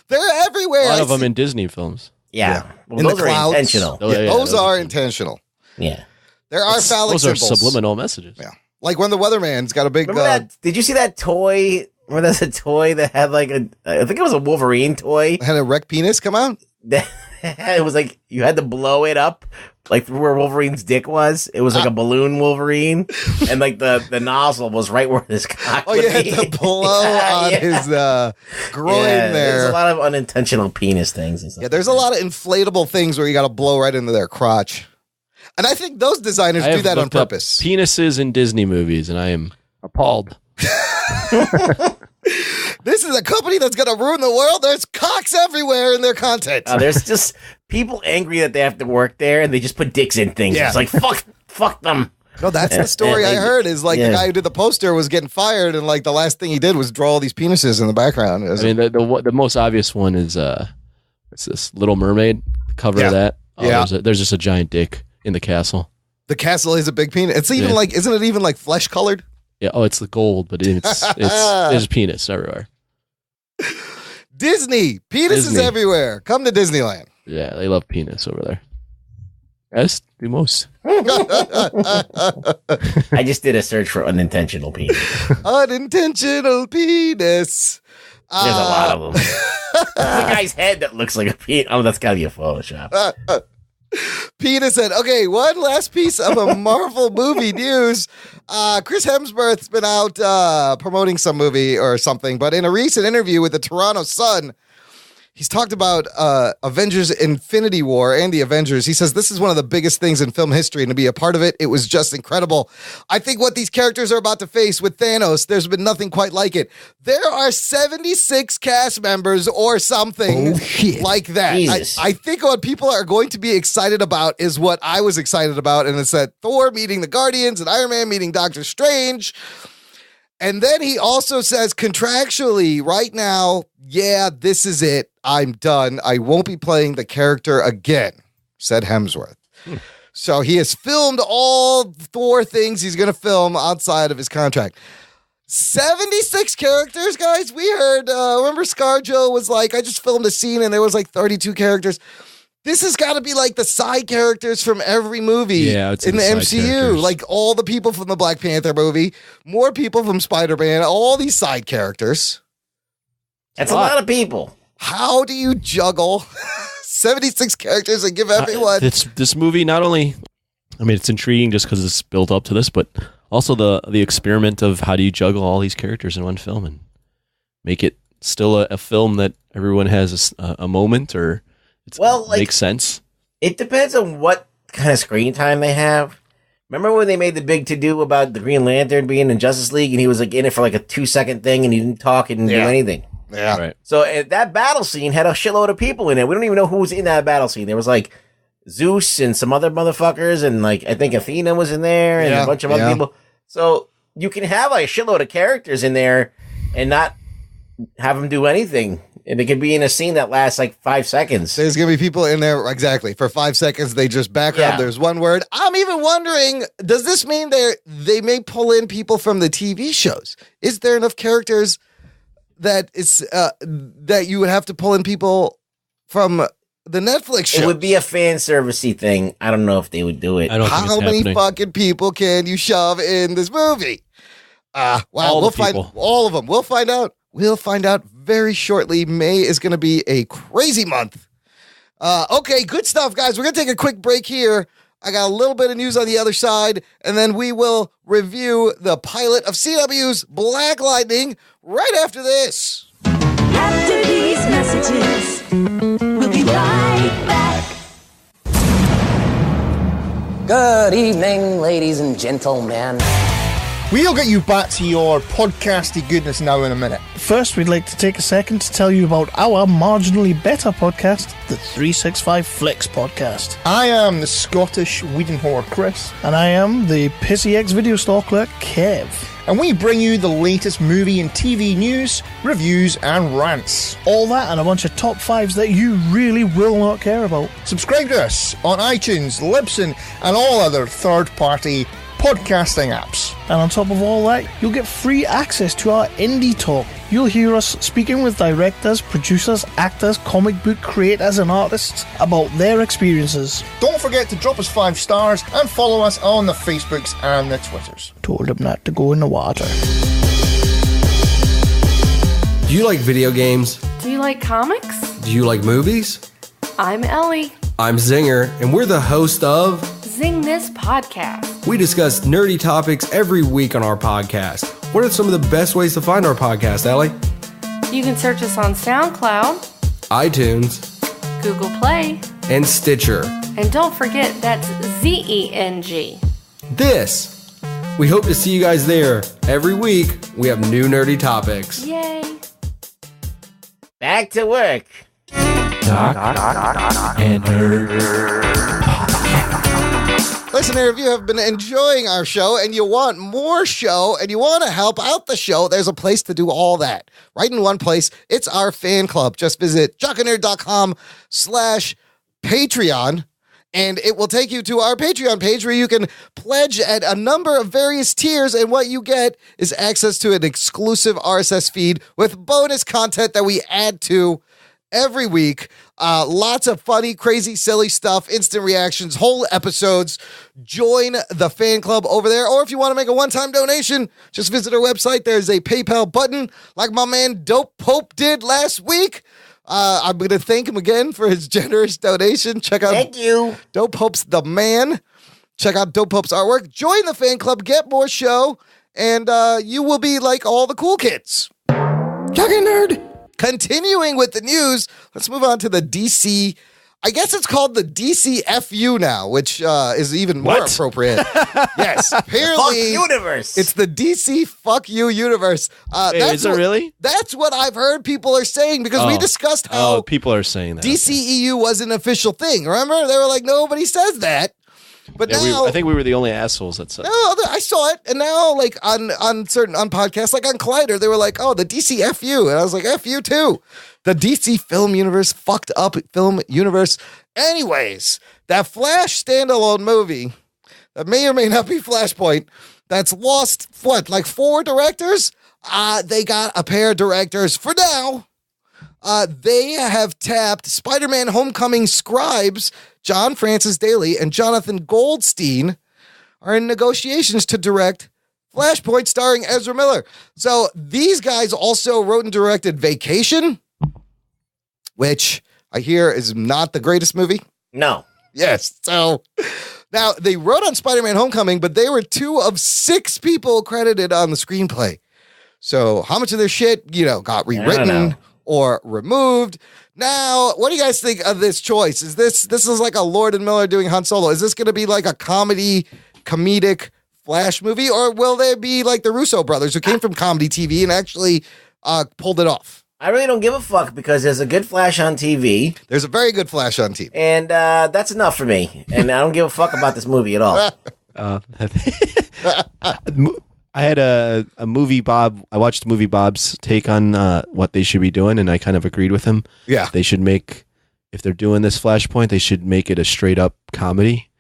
Speaker 1: They're everywhere.
Speaker 3: A lot
Speaker 1: I
Speaker 3: of them
Speaker 1: see-
Speaker 3: in Disney films.
Speaker 4: Yeah. Well,
Speaker 1: in the
Speaker 4: those are
Speaker 1: clouds.
Speaker 4: intentional.
Speaker 3: Oh,
Speaker 1: Yeah,
Speaker 3: yeah,
Speaker 1: those
Speaker 3: those
Speaker 1: are
Speaker 3: are-
Speaker 1: intentional.
Speaker 4: Yeah.
Speaker 1: There are phallic
Speaker 3: Those are
Speaker 1: symbols.
Speaker 3: subliminal messages.
Speaker 1: Yeah. Like when the weatherman's got a big...
Speaker 4: Remember that? Did you see that toy? Remember there's a toy that had like I think it was a Wolverine toy.
Speaker 1: had a wrecked penis come out?
Speaker 4: It was like you had to blow it up, like where Wolverine's dick was. It was like a balloon Wolverine, and like the nozzle was right where his cock.
Speaker 1: Oh,
Speaker 4: would
Speaker 1: you had
Speaker 4: be.
Speaker 1: to blow on
Speaker 4: Yeah.
Speaker 1: his groin
Speaker 4: Yeah, there's
Speaker 1: there.
Speaker 4: a lot of unintentional penis things and stuff.
Speaker 1: Yeah, there's a lot of inflatable things where you got to blow right into their crotch. And I think those designers
Speaker 3: I
Speaker 1: do
Speaker 3: have
Speaker 1: that on
Speaker 3: looked up
Speaker 1: purpose.
Speaker 3: Penises in Disney movies, and I am appalled.
Speaker 1: This is a company that's going to ruin the world. There's cocks everywhere in their content.
Speaker 4: There's just people angry that they have to work there, and they just put dicks in things.
Speaker 1: Yeah.
Speaker 4: It's like fuck them.
Speaker 1: No, that's the story I heard is like the
Speaker 4: Yeah.
Speaker 1: guy who did the poster was getting fired and like the last thing he did was draw all these penises in the background.
Speaker 3: I mean, the most obvious one is it's this Little Mermaid cover
Speaker 1: Yeah.
Speaker 3: of that.
Speaker 1: Yeah.
Speaker 3: There's just a giant dick in the castle.
Speaker 1: The castle is a big penis. It's even
Speaker 3: Yeah.
Speaker 1: like, isn't it even like flesh colored?
Speaker 3: Yeah. Oh, it's the gold, but it's there's penis everywhere.
Speaker 1: Disney. Penises
Speaker 3: Disney.
Speaker 1: everywhere. Come to Disneyland.
Speaker 3: Yeah, they love penis over there. As do most.
Speaker 4: I just did a search for unintentional penis.
Speaker 1: Unintentional penis.
Speaker 4: There's a lot of them. There's a guy's head that looks like a penis. Oh, that's got to be a Photoshop.
Speaker 1: Penis said, okay, one last piece of a Marvel movie news. Chris Hemsworth's been out promoting some movie or something, but in a recent interview with the Toronto Sun, he's talked about Avengers Infinity War and the Avengers. He says, this is one of the biggest things in film history, and to be a part of it, it was just incredible. I think what these characters are about to face with Thanos, there's been nothing quite like it. There are 76 cast members or something
Speaker 6: Oh, shit.
Speaker 1: like that.
Speaker 4: Jesus.
Speaker 1: I think what people are going to be excited about is what I was excited about, and it's that Thor meeting the Guardians and Iron Man meeting Doctor Strange. And then he also says contractually right now, yeah, this is it. I'm done. I won't be playing the character again, said Hemsworth. So he has filmed all Thor things he's going to film outside of his contract. 76 characters, guys. We heard, remember ScarJo was like, I just filmed a scene and there was like 32 characters. This has got to be like the side characters from every movie
Speaker 3: Yeah, it's
Speaker 1: in the
Speaker 3: side
Speaker 1: MCU.
Speaker 3: characters.
Speaker 1: Like all the people from the Black Panther movie, more people from Spider-Man, all these side characters.
Speaker 4: That's a lot of people.
Speaker 1: How do you juggle 76 characters and give everyone...
Speaker 3: This movie not only, I mean, it's intriguing just because it's built up to this, but also the experiment of how do you juggle all these characters in one film and make it still a film that everyone has a moment or makes sense.
Speaker 4: It depends on what kind of screen time they have. Remember when they made the big to-do about the Green Lantern being in Justice League and he was like in it for like a 2-second thing and he didn't talk and didn't do anything?
Speaker 1: Yeah.
Speaker 3: Right.
Speaker 4: So that battle scene had a shitload of people in it. We don't even know who was in that battle scene. There was like Zeus and some other motherfuckers, and like I think Athena was in there, and a bunch of other people. So you can have like a shitload of characters in there and not have them do anything, and it could be in a scene that lasts like 5 seconds.
Speaker 1: There's going to be people in there, exactly, for 5 seconds. They just background.
Speaker 4: Yeah.
Speaker 1: There's one word. I'm even wondering, does this mean they may pull in people from the TV shows? Is there enough characters that it's that you would have to pull in people from the Netflix show?
Speaker 4: It would be a fan servicey thing. I don't know if they would do it.
Speaker 3: I don't think
Speaker 1: How
Speaker 3: it's
Speaker 1: many
Speaker 3: happening.
Speaker 1: fucking people can you shove in this movie? Wow,
Speaker 3: All
Speaker 1: we'll
Speaker 3: the
Speaker 1: find
Speaker 3: people.
Speaker 1: all of them. We'll find out. We'll find out very shortly. May is going to be a crazy month. Okay, good stuff, guys. We're going to take a quick break here. I got a little bit of news on the other side, and then we will review the pilot of CW's Black Lightning right after this.
Speaker 7: After the these messages. We'll be right back.
Speaker 8: Good evening, ladies and gentlemen.
Speaker 9: We'll get you back to your podcasty goodness now in a minute.
Speaker 10: First, we'd like to take a second to tell you about our marginally better podcast, the 365 Flicks podcast.
Speaker 9: I am the Scottish Whedon whore, Chris.
Speaker 10: And I am the pissy ex-video store clerk, Kev.
Speaker 9: And we bring you the latest movie and TV news, reviews and rants.
Speaker 10: All that and a bunch of top fives that you really will not care about.
Speaker 9: Subscribe to us on iTunes, Libsyn and all other third-party podcasting apps.
Speaker 10: And on top of all that, you'll get free access to our indie talk. You'll hear us speaking with directors, producers, actors, comic book creators and artists about their experiences.
Speaker 9: Don't forget to drop us 5 stars and follow us on the Facebooks and the Twitters.
Speaker 10: Told them not to go in the water.
Speaker 11: Do you like video games?
Speaker 12: Do you like comics?
Speaker 11: Do you like movies?
Speaker 12: I'm Ellie.
Speaker 11: I'm Zinger, and we're the host of
Speaker 12: Zing This Podcast.
Speaker 11: We discuss nerdy topics every week on our podcast. What are some of the best ways to find our podcast, Ellie?
Speaker 12: You can search us on SoundCloud,
Speaker 11: iTunes,
Speaker 12: Google Play,
Speaker 11: and Stitcher.
Speaker 12: And don't forget, that's ZENG.
Speaker 11: We hope to see you guys there. Every week, we have new nerdy topics.
Speaker 12: Yay.
Speaker 4: Back to work.
Speaker 3: Jock and Nerd.
Speaker 1: Listener, if you have been enjoying our show and you want more show and you want to help out the show, there's a place to do all that. Right in one place. It's our fan club. Just visit jockandnerd.com/Patreon and it will take you to our Patreon page where you can pledge at a number of various tiers, and what you get is access to an exclusive RSS feed with bonus content that we add to every week. Lots of funny, crazy, silly stuff, instant reactions, whole episodes. Join the fan club over there. Or if you want to make a one-time donation, just visit our website. There's a PayPal button like my man Dope Pope did last week. I'm going to thank him again for his generous donation. Check out
Speaker 4: Thank you.
Speaker 1: Dope Pope's the man. Check out Dope Pope's artwork. Join the fan club. Get more show. And you will be like all the cool kids. Jock and Nerd. Continuing with the news, let's move on to the DC. I guess it's called the DCFU now, which is even more appropriate. Yes, apparently
Speaker 4: Fuck universe.
Speaker 1: It's the DC Fuck You universe.
Speaker 3: Is it really?
Speaker 1: That's what I've heard people are saying, because we discussed how
Speaker 3: people are saying that.
Speaker 1: DCEU was an official thing. Remember? They were like, nobody says that. But now,
Speaker 3: I think we were the only assholes that said.
Speaker 1: No, I saw it, and now like on podcasts, like on Collider, they were like, "Oh, the DCFU," and I was like, "F you too." The DC film universe, fucked up film universe. Anyways, that Flash standalone movie that may or may not be Flashpoint, that's lost like 4 directors. They got a pair of directors for now. They have tapped Spider-Man Homecoming scribes John Francis Daly and Jonathan Goldstein are in negotiations to direct Flashpoint starring Ezra Miller. So these guys also wrote and directed Vacation, which I hear is not the greatest movie.
Speaker 4: No.
Speaker 1: Yes. So now they wrote on Spider-Man Homecoming, but they were 2 of 6 people credited on the screenplay. So how much of their shit, got rewritten or removed? Now, what do you guys think of this choice? Is this is like a Lord and Miller doing Han Solo? Is this going to be like a comedic Flash movie, or will they be like the Russo brothers who came from comedy TV and actually pulled it off?
Speaker 4: I really don't give a fuck, because there's a good Flash on TV.
Speaker 1: There's a very good Flash on TV.
Speaker 4: And that's enough for me. And I don't give a fuck about this movie at all.
Speaker 3: I had a movie Bob. I watched movie Bob's take on what they should be doing, and I kind of agreed with him.
Speaker 1: Yeah,
Speaker 3: they should if they're doing this Flashpoint, they should make it a straight up comedy.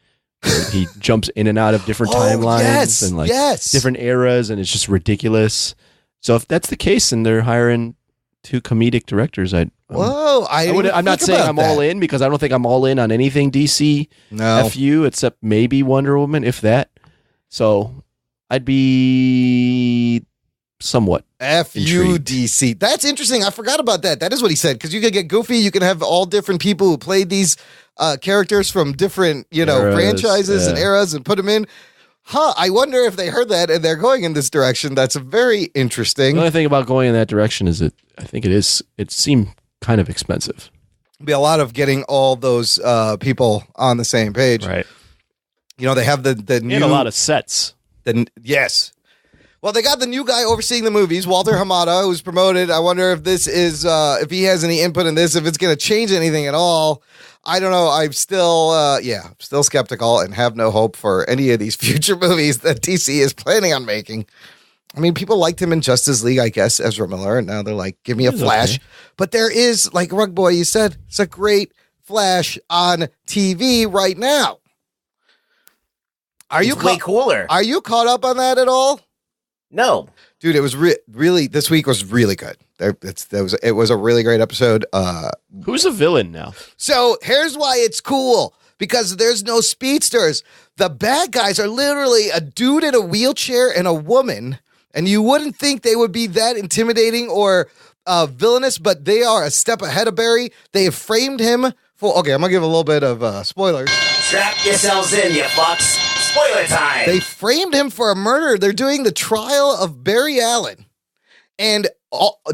Speaker 3: He jumps in and out of different timelines and different eras, and it's just ridiculous. So if that's the case, and they're hiring 2 comedic directors, I'm not saying I'm all in, because I don't think I'm all in on anything DC FU except maybe Wonder Woman, if that. So I'd be somewhat intrigued.
Speaker 1: DC. That's interesting. I forgot about that. That is what he said, because you can get goofy. You can have all different people who played these characters from different, eras, franchises and eras and put them in. I wonder if they heard that and they're going in this direction. That's very interesting.
Speaker 3: The only thing about going in that direction is I think it seemed kind of expensive.
Speaker 1: Be a lot of getting all those people on the same page.
Speaker 3: Right.
Speaker 1: You know, they have the new...
Speaker 3: And a lot of sets.
Speaker 1: Yes. Well, they got the new guy overseeing the movies, Walter Hamada, who's promoted. I wonder if this is, if he has any input in this, if it's going to change anything at all. I don't know. I'm still, still skeptical and have no hope for any of these future movies that DC is planning on making. I mean, people liked him in Justice League, I guess, Ezra Miller, and now they're like, give me a Flash. Okay. But there is, like Rugboy, you said, it's a great Flash on TV right now.
Speaker 4: It's way cooler.
Speaker 1: Are you caught up on that at all?
Speaker 4: No,
Speaker 1: dude, it was really. This week was really good. It was a really great episode.
Speaker 3: Who's the villain now?
Speaker 1: So here's why it's cool, because there's no speedsters. The bad guys are literally a dude in a wheelchair and a woman, and you wouldn't think they would be that intimidating or villainous, but they are a step ahead of Barry. They have framed him for. Okay, I'm gonna give a little bit of spoilers.
Speaker 2: Strap yourselves in, you fucks. Spoiler time.
Speaker 1: They framed him for a murder. They're doing the trial of Barry Allen. And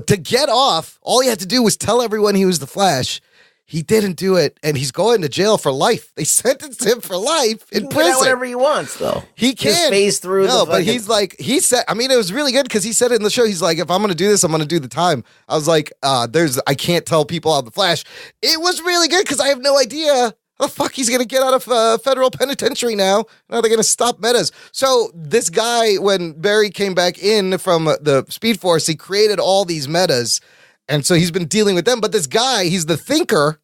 Speaker 1: to get off, all he had to do was tell everyone he was the Flash. He didn't do it, and he's going to jail for life. They sentenced him for life in prison.
Speaker 4: Get whatever he wants, though.
Speaker 1: He can.
Speaker 4: Just phase through
Speaker 1: but he's like, he said, I mean, it was really good because he said it in the show. He's like, if I'm going to do this, I'm going to do the time. I was like, I can't tell people I'm the Flash. It was really good because I have no idea how the fuck he's going to get out of federal penitentiary now. Now they're going to stop metas. So this guy, when Barry came back in from the Speed Force, he created all these metas. And so he's been dealing with them. But this guy, he's the thinker.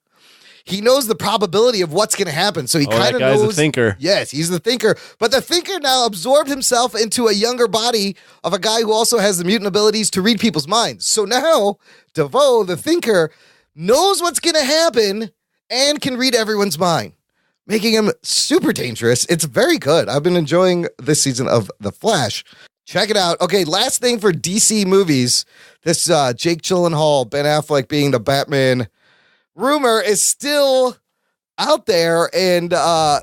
Speaker 1: He knows the probability of what's going to happen. So he kind of knows.
Speaker 3: The thinker.
Speaker 1: Yes, he's the thinker. But the thinker now absorbed himself into a younger body of a guy who also has the mutant abilities to read people's minds. So now DeVoe, the thinker, knows what's going to happen and can read everyone's mind, making him super dangerous. It's very good. I've been enjoying this season of The Flash. Check it out. Okay, last thing for DC movies. This Jake Gyllenhaal, Ben Affleck being the Batman rumor is still out there. And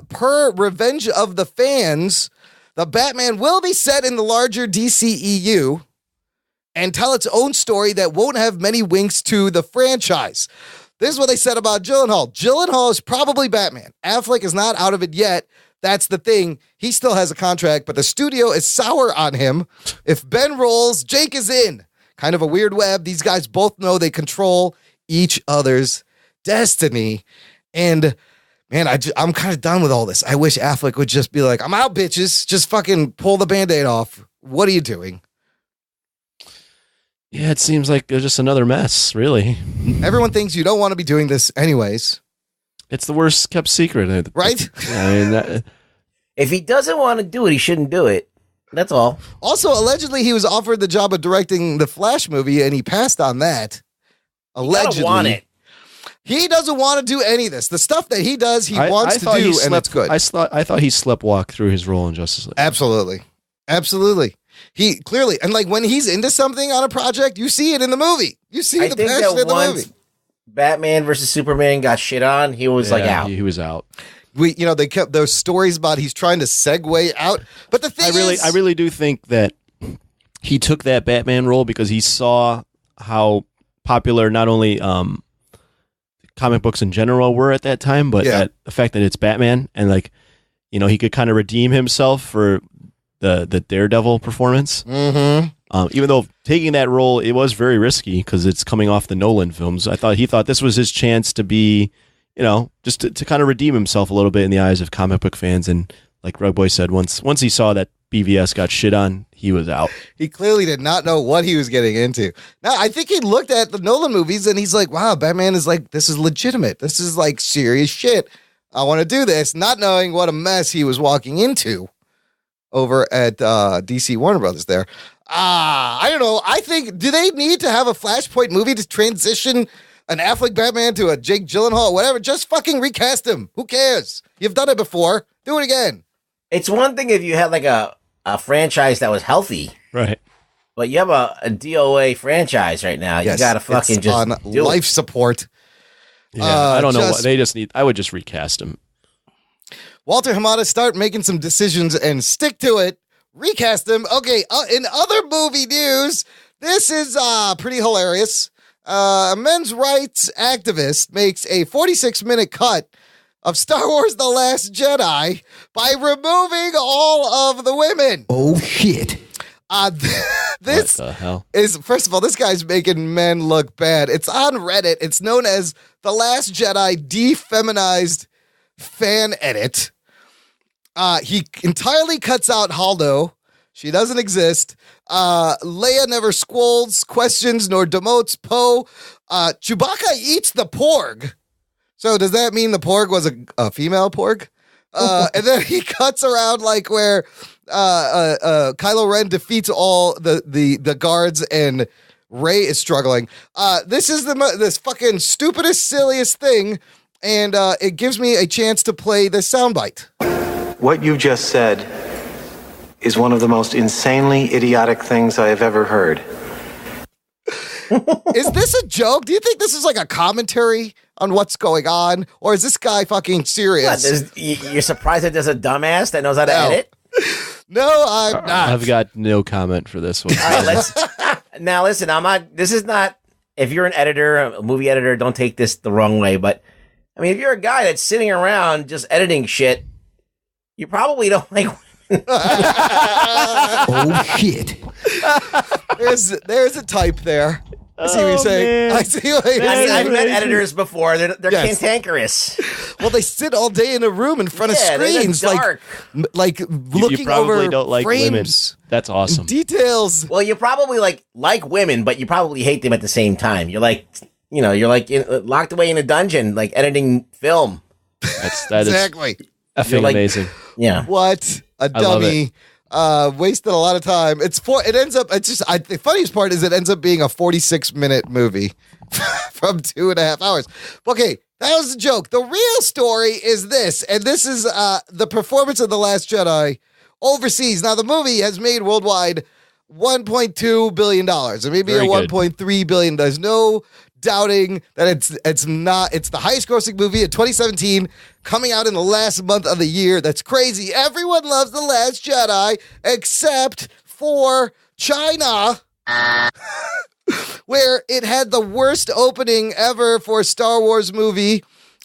Speaker 1: per Revenge of the Fans, the Batman will be set in the larger DCEU and tell its own story that won't have many winks to the franchise. This is what they said about Gyllenhaal. Gyllenhaal is probably Batman. Affleck is not out of it yet. That's the thing. He still has a contract, but the studio is sour on him. If Ben rolls, Jake is in. Kind of a weird web. These guys both know they control each other's destiny. And, man, I'm kind of done with all this. I wish Affleck would just be like, I'm out, bitches. Just fucking pull the Band-Aid off. What are you doing?
Speaker 3: Yeah, it seems like it's just another mess, really.
Speaker 1: Everyone thinks you don't want to be doing this anyways.
Speaker 3: It's the worst kept secret.
Speaker 1: Right?
Speaker 3: I mean,
Speaker 4: if he doesn't want to do it, he shouldn't do it. That's all.
Speaker 1: Also, allegedly, he was offered the job of directing the Flash movie, and he passed on that. Allegedly.
Speaker 4: Want it.
Speaker 1: He doesn't want to do any of this. The stuff that he does, he wants to do, and it's good.
Speaker 3: I thought he sleptwalked through his role in Justice League.
Speaker 1: Absolutely. He clearly, and like when he's into something on a project, you see it in the movie. You see the passion in the movie.
Speaker 4: Batman versus Superman got shit on. He was out.
Speaker 3: He was out.
Speaker 1: They kept those stories about he's trying to segue out. But the thing
Speaker 3: I really do think that he took that Batman role because he saw how popular not only comic books in general were at that time, but the fact that it's Batman and he could kind of redeem himself for the Daredevil performance.
Speaker 1: Mm-hmm.
Speaker 3: Even though taking that role, it was very risky because it's coming off the Nolan films. He thought this was his chance to be, just to kind of redeem himself a little bit in the eyes of comic book fans. And like Rugboy said, once he saw that BVS got shit on, he was out.
Speaker 1: He clearly did not know what he was getting into. Now, I think he looked at the Nolan movies and he's like, wow, Batman is this is legitimate. This is serious shit. I want to do this, not knowing what a mess he was walking into over at DC Warner Brothers there. I don't know. I think, do they need to have a Flashpoint movie to transition an Affleck Batman to a Jake Gyllenhaal, whatever? Just fucking recast him. Who cares? You've done it before. Do it again.
Speaker 4: It's one thing if you had a franchise that was healthy.
Speaker 3: Right.
Speaker 4: But you have a DOA franchise right now.
Speaker 1: Yes,
Speaker 4: you got to fucking just
Speaker 1: on
Speaker 4: do
Speaker 1: life
Speaker 4: it.
Speaker 1: Support.
Speaker 3: Yeah, I don't know. I would just recast him.
Speaker 1: Walter Hamada, start making some decisions and stick to it. Recast him. Okay, in other movie news, this is pretty hilarious. A men's rights activist makes a 46-minute cut of Star Wars The Last Jedi by removing all of the women.
Speaker 6: Oh, shit.
Speaker 1: This
Speaker 3: what the hell?
Speaker 1: is, first of all, this guy's making men look bad. It's on Reddit. It's known as The Last Jedi Defeminized Fan Edit. He entirely cuts out Haldo. She doesn't exist. Leia never scolds, questions, nor demotes Poe. Chewbacca eats the porg. So does that mean the porg was a female porg? And then he cuts around like where Kylo Ren defeats all the guards and Rey is struggling. This is this fucking stupidest, silliest thing, and it gives me a chance to play this soundbite.
Speaker 13: What you just said is one of the most insanely idiotic things I have ever heard.
Speaker 1: Is this a joke? Do you think this is like a commentary on what's going on? Or is this guy fucking serious?
Speaker 4: What, you're surprised that there's a dumbass that knows how to edit?
Speaker 1: No, I'm not.
Speaker 3: I've got no comment for this one.
Speaker 4: All right, now listen, this is not, if you're an editor, a movie editor, don't take this the wrong way, but I mean, if you're a guy that's sitting around just editing shit, you probably don't like
Speaker 6: Oh, shit.
Speaker 1: There's a type there. I see what you're saying. I see what you're saying.
Speaker 4: I've met editors before. They're cantankerous.
Speaker 1: Well, they sit all day in a room in front of screens,
Speaker 4: dark.
Speaker 1: like
Speaker 3: You
Speaker 1: looking
Speaker 3: probably
Speaker 1: over
Speaker 3: don't like
Speaker 1: frames,
Speaker 3: women. That's awesome.
Speaker 1: details.
Speaker 4: Well, you probably like women, but you probably hate them at the same time. You're like, locked away in a dungeon, like editing film.
Speaker 3: That
Speaker 1: exactly.
Speaker 3: is effing amazing.
Speaker 4: Yeah.
Speaker 1: What a dummy. Wasted a lot of time. The funniest part is it ends up being a 46-minute movie from 2.5 hours. Okay, that was the joke. The real story is this, and this is the performance of The Last Jedi overseas. Now, the movie has made worldwide $1.2 billion, or maybe
Speaker 3: Very
Speaker 1: $1.3 billion. There's no doubting that it's the highest grossing movie in 2017, coming out in the last month of the year. That's crazy. Everyone loves The Last Jedi except for China, where it had the worst opening ever for a Star Wars movie,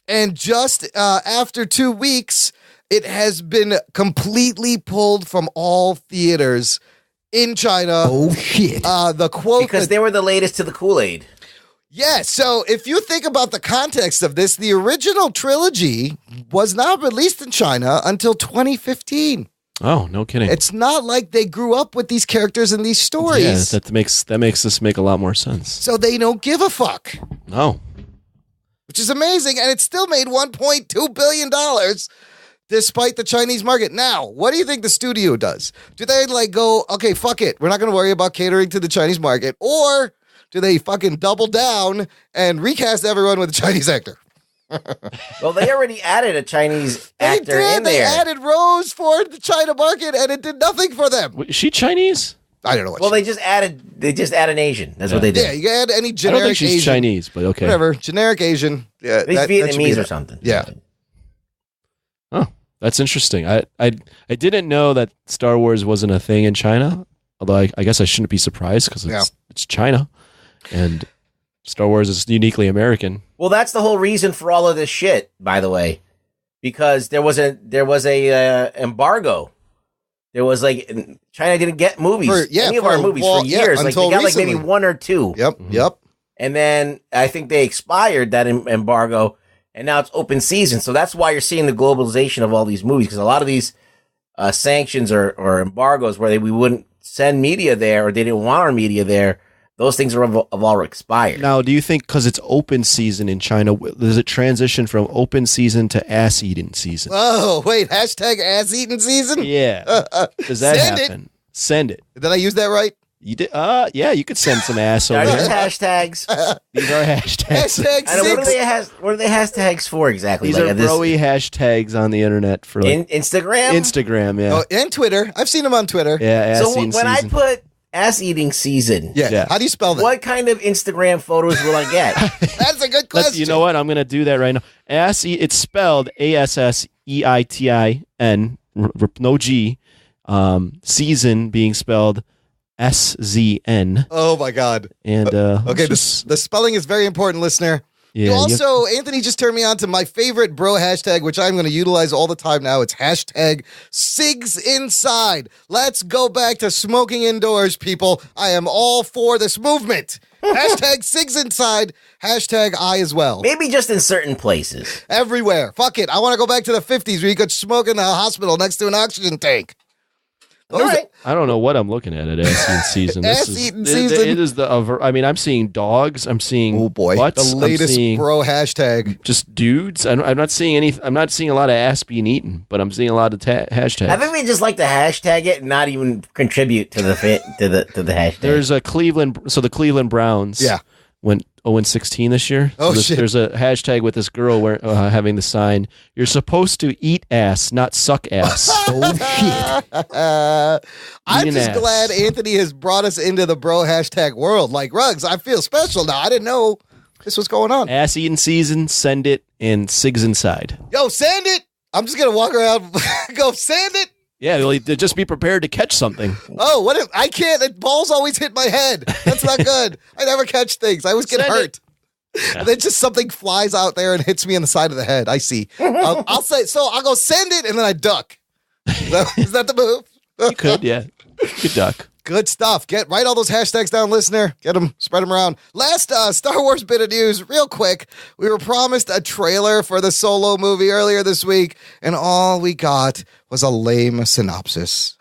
Speaker 1: and just after 2 weeks, it has been completely pulled from all theaters in China.
Speaker 6: Oh, shit.
Speaker 1: The quote,
Speaker 4: because they were the latest to the Kool-Aid.
Speaker 1: Yeah, so if you think about the context of this, the original trilogy was not released in China until 2015.
Speaker 3: Oh, no kidding.
Speaker 1: It's not like they grew up with these characters and these stories.
Speaker 3: Yeah, that makes this make a lot more sense.
Speaker 1: So they don't give a fuck.
Speaker 3: No.
Speaker 1: Which is amazing, and it still made $1.2 billion despite the Chinese market. Now, what do you think the studio does? Do they go, okay, fuck it, we're not going to worry about catering to the Chinese market, or do they fucking double down and recast everyone with a Chinese actor?
Speaker 4: Well, they already added a Chinese actor in
Speaker 1: They
Speaker 4: there.
Speaker 1: added Rose for the China market, and it did nothing for them.
Speaker 3: Is she Chinese?
Speaker 1: I don't know.
Speaker 4: Well, they just add an Asian. That's what they did.
Speaker 1: Yeah, you add any
Speaker 3: I
Speaker 1: generic
Speaker 3: don't think she's
Speaker 1: Asian.
Speaker 3: Chinese, but okay.
Speaker 1: Whatever, generic Asian. Yeah,
Speaker 4: He's
Speaker 1: that should be
Speaker 4: Vietnamese
Speaker 1: it.
Speaker 4: or something.
Speaker 1: Yeah.
Speaker 3: Oh, that's interesting. I didn't know that Star Wars wasn't a thing in China, although I guess I shouldn't be surprised because it's China. And Star Wars is uniquely American.
Speaker 4: Well, that's the whole reason for all of this shit, by the way, because there was a embargo. There was China didn't get movies, any of our movies for years. They got
Speaker 1: recently.
Speaker 4: maybe 1 or 2.
Speaker 1: Yep.
Speaker 4: And then I think they expired that embargo, and now it's open season. So that's why you're seeing the globalization of all these movies, because a lot of these sanctions or embargoes where we wouldn't send media there, or they didn't want our media there, those things have all expired.
Speaker 3: Now, do you think because it's open season in China, does it transition from open season to ass-eating season?
Speaker 1: Oh, wait, hashtag ass-eating season?
Speaker 3: Yeah. Does that
Speaker 1: Send
Speaker 3: happen? Send it.
Speaker 1: Did I use that right?
Speaker 3: You did? Yeah, you could send some ass over
Speaker 4: Are these
Speaker 3: there.
Speaker 4: hashtags?
Speaker 3: These are hashtags.
Speaker 1: Hashtag
Speaker 4: I know,
Speaker 1: six.
Speaker 4: what are they hashtags for exactly?
Speaker 3: These are broy hashtags on the internet for
Speaker 4: Instagram?
Speaker 3: Instagram, yeah.
Speaker 1: Oh, and Twitter. I've seen them on Twitter.
Speaker 3: Yeah,
Speaker 4: So
Speaker 3: ass-eating
Speaker 4: when
Speaker 3: season.
Speaker 4: I put ass-eating season,
Speaker 1: Yeah. How do you spell that?
Speaker 4: what kind of Instagram photos will I get?
Speaker 1: That's a good question.
Speaker 3: You know what? I'm going to do that right now. It's spelled ASSEITIN, no G. Season being spelled SZN.
Speaker 1: Oh my God.
Speaker 3: And
Speaker 1: okay, the spelling is very important, listener.
Speaker 3: Yeah,
Speaker 1: you also, Anthony just turned me on to my favorite bro hashtag, which I'm going to utilize all the time now. It's hashtag Cigs Inside. Let's go back to smoking indoors, people. I am all for this movement. Hashtag Cigs Inside. Hashtag I as well.
Speaker 4: Maybe just in certain places.
Speaker 1: Everywhere. Fuck it. I want to go back to the 50s where you could smoke in the hospital next to an oxygen tank.
Speaker 4: Right.
Speaker 3: I don't know what I'm looking at ass-eating season.
Speaker 1: Ass-eating season.
Speaker 3: It is I mean, I'm seeing dogs. I'm seeing butts.
Speaker 1: The latest bro hashtag.
Speaker 3: Just dudes. I'm not seeing any. I'm not seeing a lot of ass being eaten, but I'm seeing a lot of hashtags.
Speaker 4: I think we just like to hashtag it and not even contribute to the to the hashtag.
Speaker 3: There's a Cleveland. So the Cleveland Browns. Went 0-16 this year.
Speaker 1: Oh,
Speaker 3: shit. There's a hashtag with this girl having the sign, "You're supposed to eat ass, not suck ass."
Speaker 6: Oh, shit.
Speaker 1: I'm just glad Anthony has brought us into the bro hashtag world. Like, Ruggs, I feel special now. I didn't know this was going on.
Speaker 3: Ass eating season, send it, and Cigs Inside.
Speaker 1: Yo, send it. I'm just going to walk around, go send it.
Speaker 3: Yeah, well, just be prepared to catch something.
Speaker 1: Oh, what if I can't? The balls always hit my head. That's not good. I never catch things. I always get hurt. Yeah. And then just something flies out there and hits me in the side of the head. I see. I'll say, so I'll go send it and then I duck. Is that the move?
Speaker 3: You could, yeah. You could duck.
Speaker 1: Good stuff. Write all those hashtags down, listener. Get them, spread them around. Last Star Wars bit of news, real quick. We were promised a trailer for the Solo movie earlier this week, and all we got was a lame synopsis.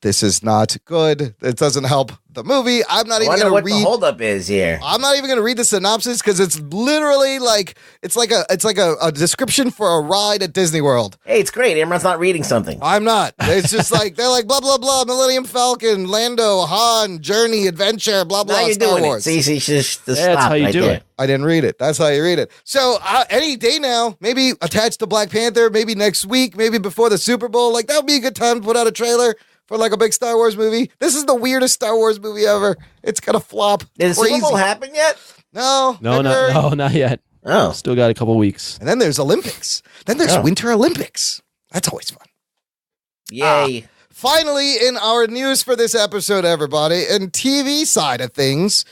Speaker 1: This is not good. It doesn't help the movie. I'm not even going to read.
Speaker 4: What the holdup is here.
Speaker 1: I'm not even going to read the synopsis because it's literally like it's like a description for a ride at Disney World.
Speaker 4: Hey, it's great. Imran's not reading something.
Speaker 1: I'm not. It's just like they're like blah blah blah. Millennium Falcon, Lando, Han, Journey, Adventure, blah blah.
Speaker 4: Now you're
Speaker 1: Star
Speaker 4: doing
Speaker 1: Wars.
Speaker 4: it. See, just
Speaker 3: that's how you do it.
Speaker 1: I didn't read it. That's how you read it. So any day now, maybe attached to Black Panther, maybe next week, maybe before the Super Bowl. Like that would be a good time to put out a trailer for like a big Star Wars movie. This is the weirdest Star Wars movie ever. It's gonna flop.
Speaker 4: Did the Super Bowl happen yet?
Speaker 1: No,
Speaker 3: not yet.
Speaker 4: Oh,
Speaker 3: still got a couple weeks.
Speaker 1: And then there's Olympics. Then there's Winter Olympics. That's always fun.
Speaker 4: Yay.
Speaker 1: Finally, in our news for this episode, everybody, and TV side of things,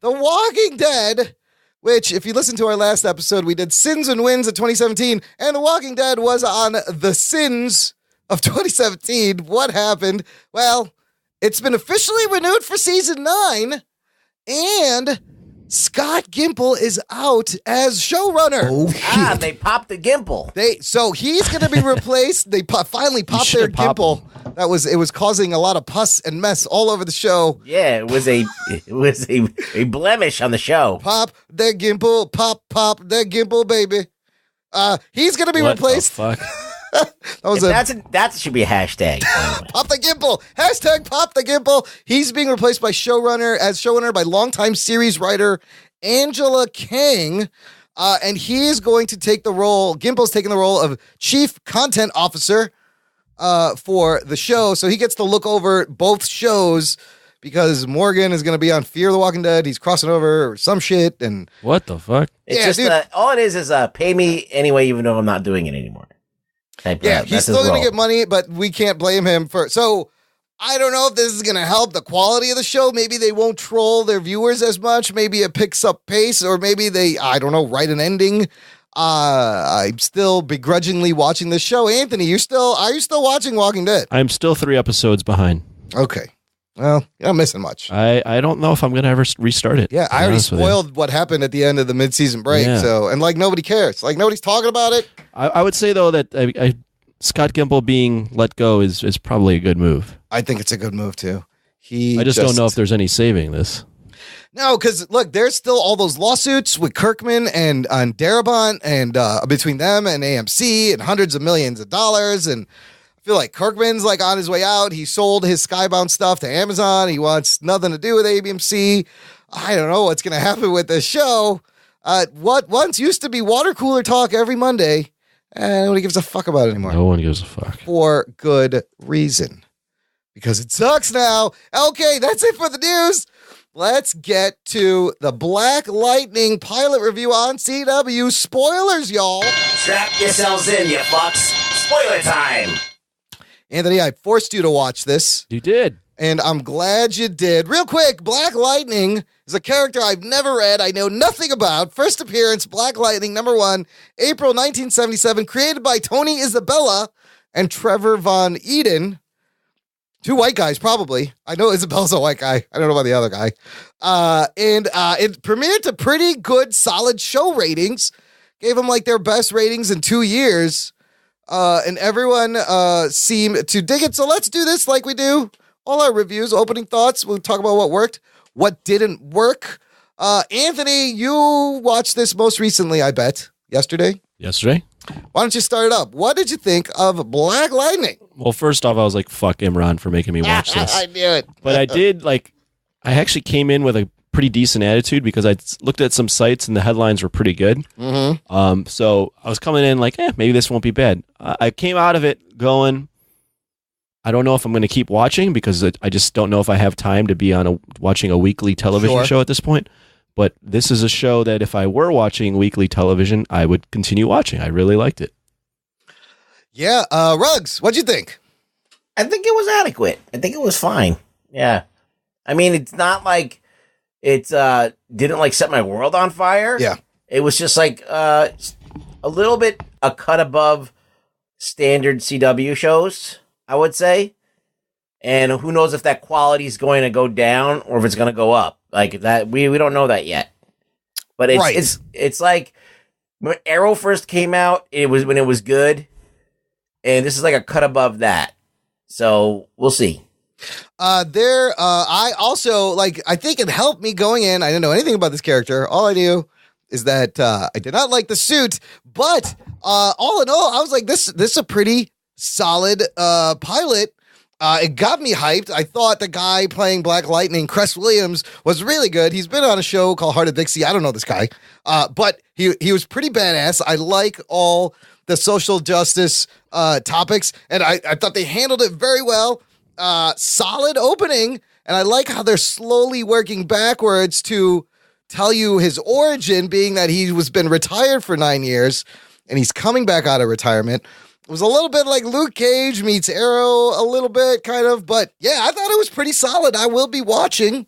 Speaker 1: The Walking Dead, which, if you listen to our last episode, we did Sins and Wins of 2017, and The Walking Dead was on the Sins of 2017. What happened? Well, it's been officially renewed for season 9, and Scott Gimple is out as showrunner.
Speaker 6: Oh, shit.
Speaker 4: They popped the Gimple.
Speaker 1: So he's going to be replaced. They finally popped their Gimple. It was causing a lot of pus and mess all over the show.
Speaker 4: Yeah, it was a blemish on the show.
Speaker 1: Pop that Gimple, pop that Gimple, baby. He's going to be replaced.
Speaker 3: Fuck.
Speaker 4: That should be a hashtag.
Speaker 1: Pop the Gimple. Hashtag Pop the Gimple. He's being replaced by showrunner by longtime series writer Angela Kang. And he is going to take the role. Gimple's taking the role of chief content officer for the show. So he gets to look over both shows because Morgan is going to be on Fear the Walking Dead. He's crossing over or some shit. And
Speaker 3: what the fuck?
Speaker 4: It's all it is pay me anyway, even though I'm not doing it anymore.
Speaker 1: He's still going to get money, but we can't blame him for. So I don't know if this is going to help the quality of the show. Maybe they won't troll their viewers as much. Maybe it picks up pace, or maybe they, I don't know, write an ending. I'm still begrudgingly watching this show. Anthony, are you still watching Walking Dead?
Speaker 3: I'm still 3 episodes behind.
Speaker 1: Okay. Well, you're not missing much.
Speaker 3: I don't know if I'm going to ever restart it.
Speaker 1: Yeah, I already spoiled what happened at the end of the mid-season break. Yeah. So, and like nobody cares. Like nobody's talking about it.
Speaker 3: I would say though that Scott Gimple being let go is probably a good move.
Speaker 1: I think it's a good move too.
Speaker 3: I just don't know if there's any saving this.
Speaker 1: No, because look, there's still all those lawsuits with Kirkman and Darabont and between them and AMC and hundreds of millions of dollars. And I feel like Kirkman's like on his way out. He sold his Skybound stuff to Amazon. He wants nothing to do with AMC. I don't know what's going to happen with this show. What once used to be water cooler talk every Monday, and nobody gives a fuck about it anymore.
Speaker 3: No one gives a fuck.
Speaker 1: For good reason. Because it sucks now. Okay, that's it for the news. Let's get to the Black Lightning pilot review on CW. Spoilers, y'all.
Speaker 2: Strap yourselves in, you fucks. Spoiler time.
Speaker 1: Anthony, I forced you to watch this.
Speaker 3: You did.
Speaker 1: And I'm glad you did. Real quick, Black Lightning is a character I've never read. I know nothing about. First appearance, Black Lightning, #1, April 1977, created by Tony Isabella and Trevor Von Eden. 2 white guys, probably. I know Isabella's a white guy. I don't know about the other guy. And it premiered to pretty good, solid show ratings. Gave them like their best ratings in 2 years. And everyone seemed to dig it. So let's do this like we do. All our reviews, opening thoughts. We'll talk about what worked, what didn't work. Anthony, you watched this most recently, I bet. Yesterday? Why don't you start it up? What did you think of Black Lightning?
Speaker 3: Well, first off, I was like, fuck Imran for making me watch this.
Speaker 1: I knew it.
Speaker 3: But I did, I actually came in with a pretty decent attitude because I looked at some sites and the headlines were pretty good.
Speaker 1: Mm-hmm.
Speaker 3: So I was coming in like, maybe this won't be bad. I came out of it going, I don't know if I'm going to keep watching because I just don't know if I have time to be on watching a weekly television show at this point. But this is a show that if I were watching weekly television, I would continue watching. I really liked it.
Speaker 1: Yeah. Ruggs, what'd you think?
Speaker 4: I think it was adequate. I think it was fine. Yeah. I mean, it's not like it didn't like set my world on fire.
Speaker 1: Yeah.
Speaker 4: It was just like a little bit a cut above standard CW shows, I would say. And who knows if that quality is going to go down or if it's going to go up. Like that, we don't know that yet. But it's like when Arrow first came out, it was when it was good, and this is like a cut above that. So we'll see.
Speaker 1: I also I think it helped me going in. I didn't know anything about this character. All I knew is that I did not like the suit, but all in all, I was like, this is a pretty solid pilot. It got me hyped. I thought the guy playing Black Lightning, Cress Williams, was really good. He's been on a show called Heart of Dixie. I don't know this guy, but he was pretty badass. I like all the social justice topics, and I thought they handled it very well. Solid opening, and I like how they're slowly working backwards to tell you his origin, being that he was been retired for 9 years, and he's coming back out of retirement. It was a little bit like Luke Cage meets Arrow, a little bit, kind of. But, yeah, I thought it was pretty solid. I will be watching.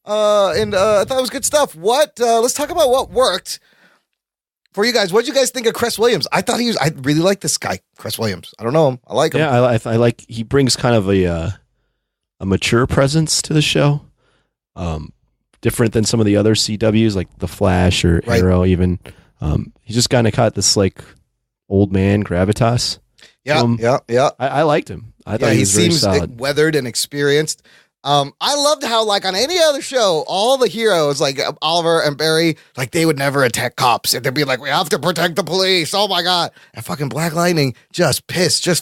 Speaker 1: And I thought it was good stuff. Let's talk about what worked for you guys. What did you guys think of Cress Williams? I really like this guy, Cress Williams. I don't know him. I like him.
Speaker 3: Yeah, I like, he brings kind of a mature presence to the show. Different than some of the other CWs, like The Flash or Arrow even. He just kind of got this, old man gravitas.
Speaker 1: Yeah.
Speaker 3: I liked him. I thought he was very solid.
Speaker 1: He seems weathered and experienced. I loved how, on any other show, all the heroes, like Oliver and Barry, they would never attack cops. And they'd be like, we have to protect the police. Oh, my God. And fucking Black Lightning just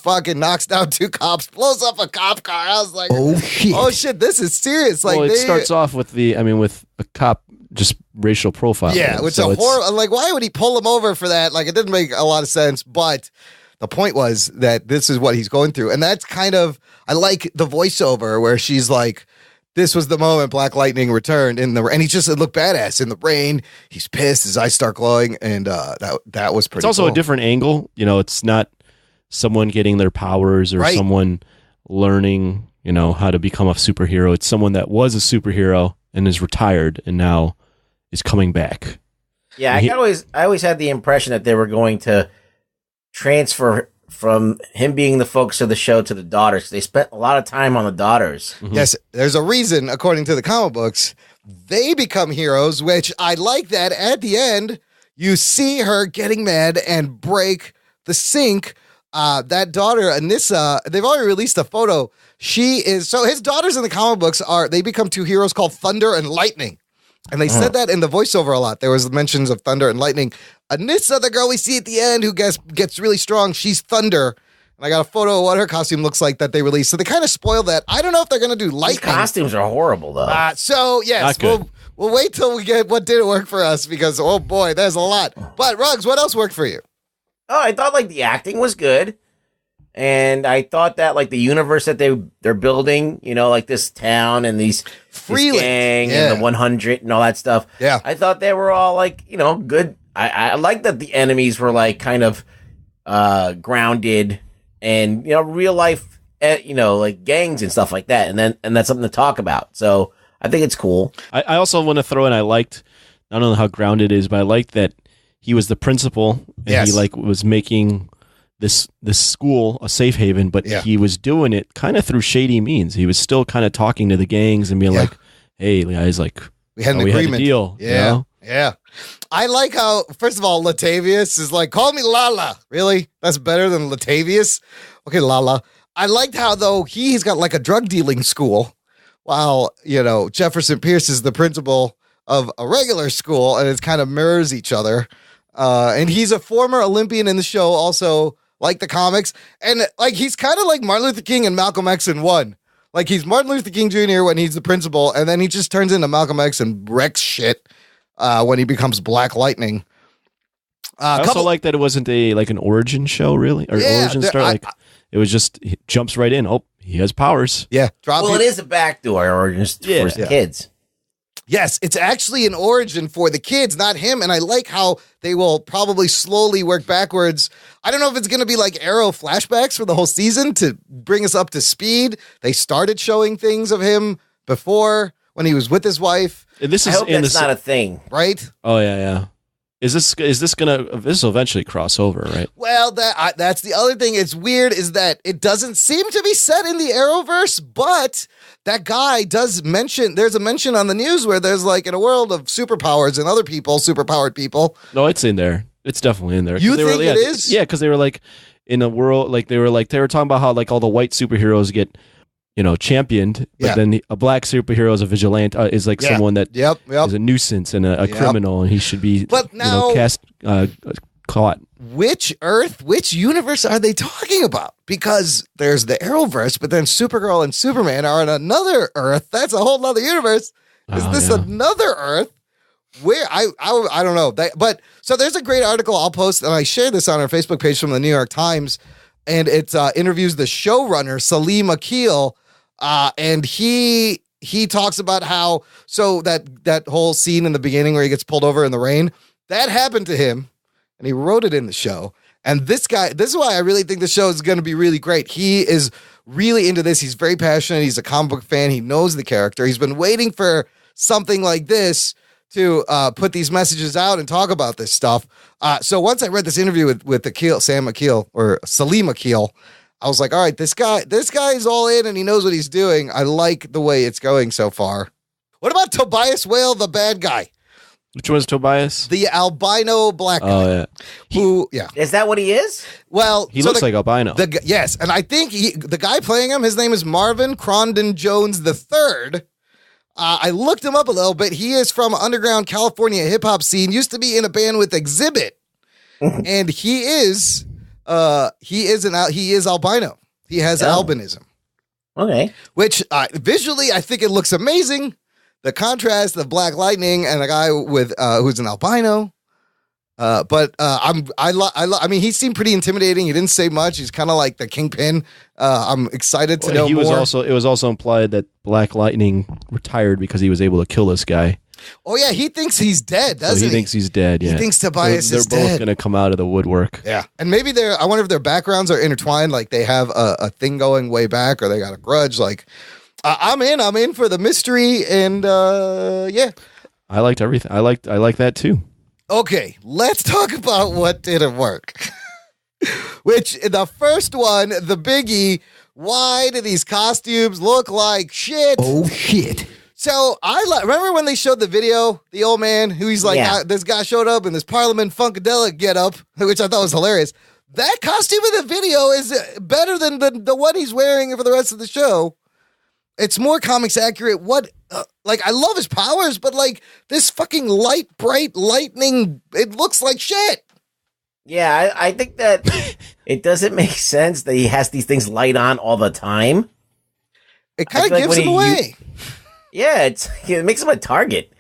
Speaker 1: fucking knocks down 2 cops, blows up a cop car. I was like, oh, shit, this is serious.
Speaker 3: It starts off with with a cop just racial profile.
Speaker 1: Yeah, which is a horror. Why would he pull him over for that? It didn't make a lot of sense, but the point was that this is what he's going through. And that's kind of, I like the voiceover where she's like, this was the moment Black Lightning returned and he just looked badass in the rain. He's pissed. His eyes start glowing. And that was pretty
Speaker 3: It's also
Speaker 1: cool.
Speaker 3: a different angle. It's not someone getting their powers or someone learning, how to become a superhero. It's someone that was a superhero and is retired and now is coming back.
Speaker 4: Yeah, I always had the impression that they were going to transfer from him being the focus of the show to the daughters. They spent a lot of time on the daughters.
Speaker 1: Mm-hmm. Yes, there's a reason, according to the comic books, they become heroes, which I like that at the end, you see her getting mad and break the sink. That daughter, Anissa, they've already released a photo. His daughters in the comic books they become 2 heroes called Thunder and Lightning. And they said that in the voiceover a lot. There was mentions of Thunder and Lightning. Anissa, the girl we see at the end who gets really strong, she's Thunder. And I got a photo of what her costume looks like that they released. So they kind of spoiled that. I don't know if they're going to do Lightning.
Speaker 4: These costumes are horrible, though.
Speaker 1: Yes, we'll wait till we get what didn't work for us because, oh boy, there's a lot. But, Ruggs, what else worked for you?
Speaker 4: Oh, I thought the acting was good. And I thought that the universe that they're building, this town and this gang and the 100 and all that stuff.
Speaker 1: Yeah.
Speaker 4: I thought they were all good. I like that the enemies were kind of grounded and, real life like gangs and stuff like that, and that's something to talk about. So I think it's cool.
Speaker 3: I also want to throw in, I don't know how grounded it is, but I liked that he was the principal and he was making this school a safe haven, but he was doing it kind of through shady means. He was still kind of talking to the gangs and being like, "Hey guys, like
Speaker 1: we had an agreement,
Speaker 3: had a deal."
Speaker 1: Yeah,
Speaker 3: you know?
Speaker 1: yeah. I like how, first of all, Latavius is like, "Call me Lala." Really? That's better than Latavius? Okay, Lala. I liked how though he's got like a drug dealing school, while Jefferson Pierce is the principal of a regular school, and it kind of mirrors each other. And he's a former Olympian in the show, also like the comics, and like he's kind of like Martin Luther King and Malcolm X in one. Like he's Martin Luther King Jr. when he's the principal, and then he just turns into Malcolm X and wrecks shit when he becomes Black Lightning.
Speaker 3: I also like that it wasn't an origin show, really, or origin story. It was just he jumps right in. Oh, he has powers.
Speaker 1: Yeah,
Speaker 4: it is a backdoor origin for kids.
Speaker 1: Yes, it's actually an origin for the kids, not him. And I like how they will probably slowly work backwards. I don't know if it's going to be like Arrow flashbacks for the whole season to bring us up to speed. They started showing things of him before when he was with his wife.
Speaker 4: I hope that's not a thing.
Speaker 1: Right?
Speaker 3: Oh, yeah. This will eventually cross over, right?
Speaker 1: Well, that's the other thing. It's weird is that it doesn't seem to be set in the Arrowverse, but that guy does mention, there's a mention on the news where there's like in a world of superpowers and other people, superpowered people.
Speaker 3: No, it's in there. It's definitely in there.
Speaker 1: You think it is?
Speaker 3: Yeah, because they were like in a world, they were talking about how like all the white superheroes get, championed, but then a black superhero is a vigilante, is like someone that is a nuisance and a criminal, and he should be caught.
Speaker 1: Which universe are they talking about? Because there's the Arrowverse, but then Supergirl and Superman are on another Earth. That's a whole other universe. Is this another Earth? Where I don't know. But so there's a great article I'll post, and I shared this on our Facebook page from the New York Times, and it interviews the showrunner Salim Akil. And he talks about how, so that whole scene in the beginning where he gets pulled over in the rain, that happened to him, and he wrote it in the show. And this is why I really think the show is going to be really great. He is really into this. He's very passionate. He's a comic book fan. He knows the character. He's been waiting for something like this to put these messages out and talk about this stuff. So once I read this interview with Salim Akil, I was like, all right, this guy is all in and he knows what he's doing. I like the way it's going so far. What about Tobias Whale, the bad guy?
Speaker 3: Which one's Tobias?
Speaker 1: The albino black guy.
Speaker 3: Oh, yeah.
Speaker 4: Is that what he is?
Speaker 1: Well,
Speaker 3: he looks like albino.
Speaker 1: Yes, and I think the guy playing him, his name is Marvin Crondon Jones III. I looked him up a little bit. He is from underground California hip hop scene. Used to be in a band with Exhibit, and he is albino. He has albinism.
Speaker 4: Okay.
Speaker 1: Which visually, I think it looks amazing. The contrast of Black Lightning and a guy with who's an albino. I mean, he seemed pretty intimidating. He didn't say much. He's kind of like the Kingpin. I'm excited to know more.
Speaker 3: It was also implied that Black Lightning retired because he was able to kill this guy.
Speaker 1: Oh yeah, he thinks he's dead, doesn't he?
Speaker 3: He thinks he's dead. Yeah,
Speaker 1: he thinks Tobias is dead.
Speaker 3: They're both gonna come out of the woodwork.
Speaker 1: Yeah, and maybe I wonder if their backgrounds are intertwined. Like they have a thing going way back, or they got a grudge. Like I'm in for the mystery, and yeah.
Speaker 3: I liked everything. I like that too.
Speaker 1: Okay, let's talk about what didn't work. Which, the first one, the biggie, why do these costumes look like shit?
Speaker 6: Oh, shit.
Speaker 1: So, remember when they showed the video, the old man, who he's like, this guy showed up in this Parliament Funkadelic getup, which I thought was hilarious. That costume in the video is better than the one he's wearing for the rest of the show. It's more comics accurate. I love his powers, but like this fucking bright lightning, it looks like shit.
Speaker 4: Yeah, I think that it doesn't make sense that he has these things light on all the time.
Speaker 1: It kind of gives him away.
Speaker 4: It makes him a target.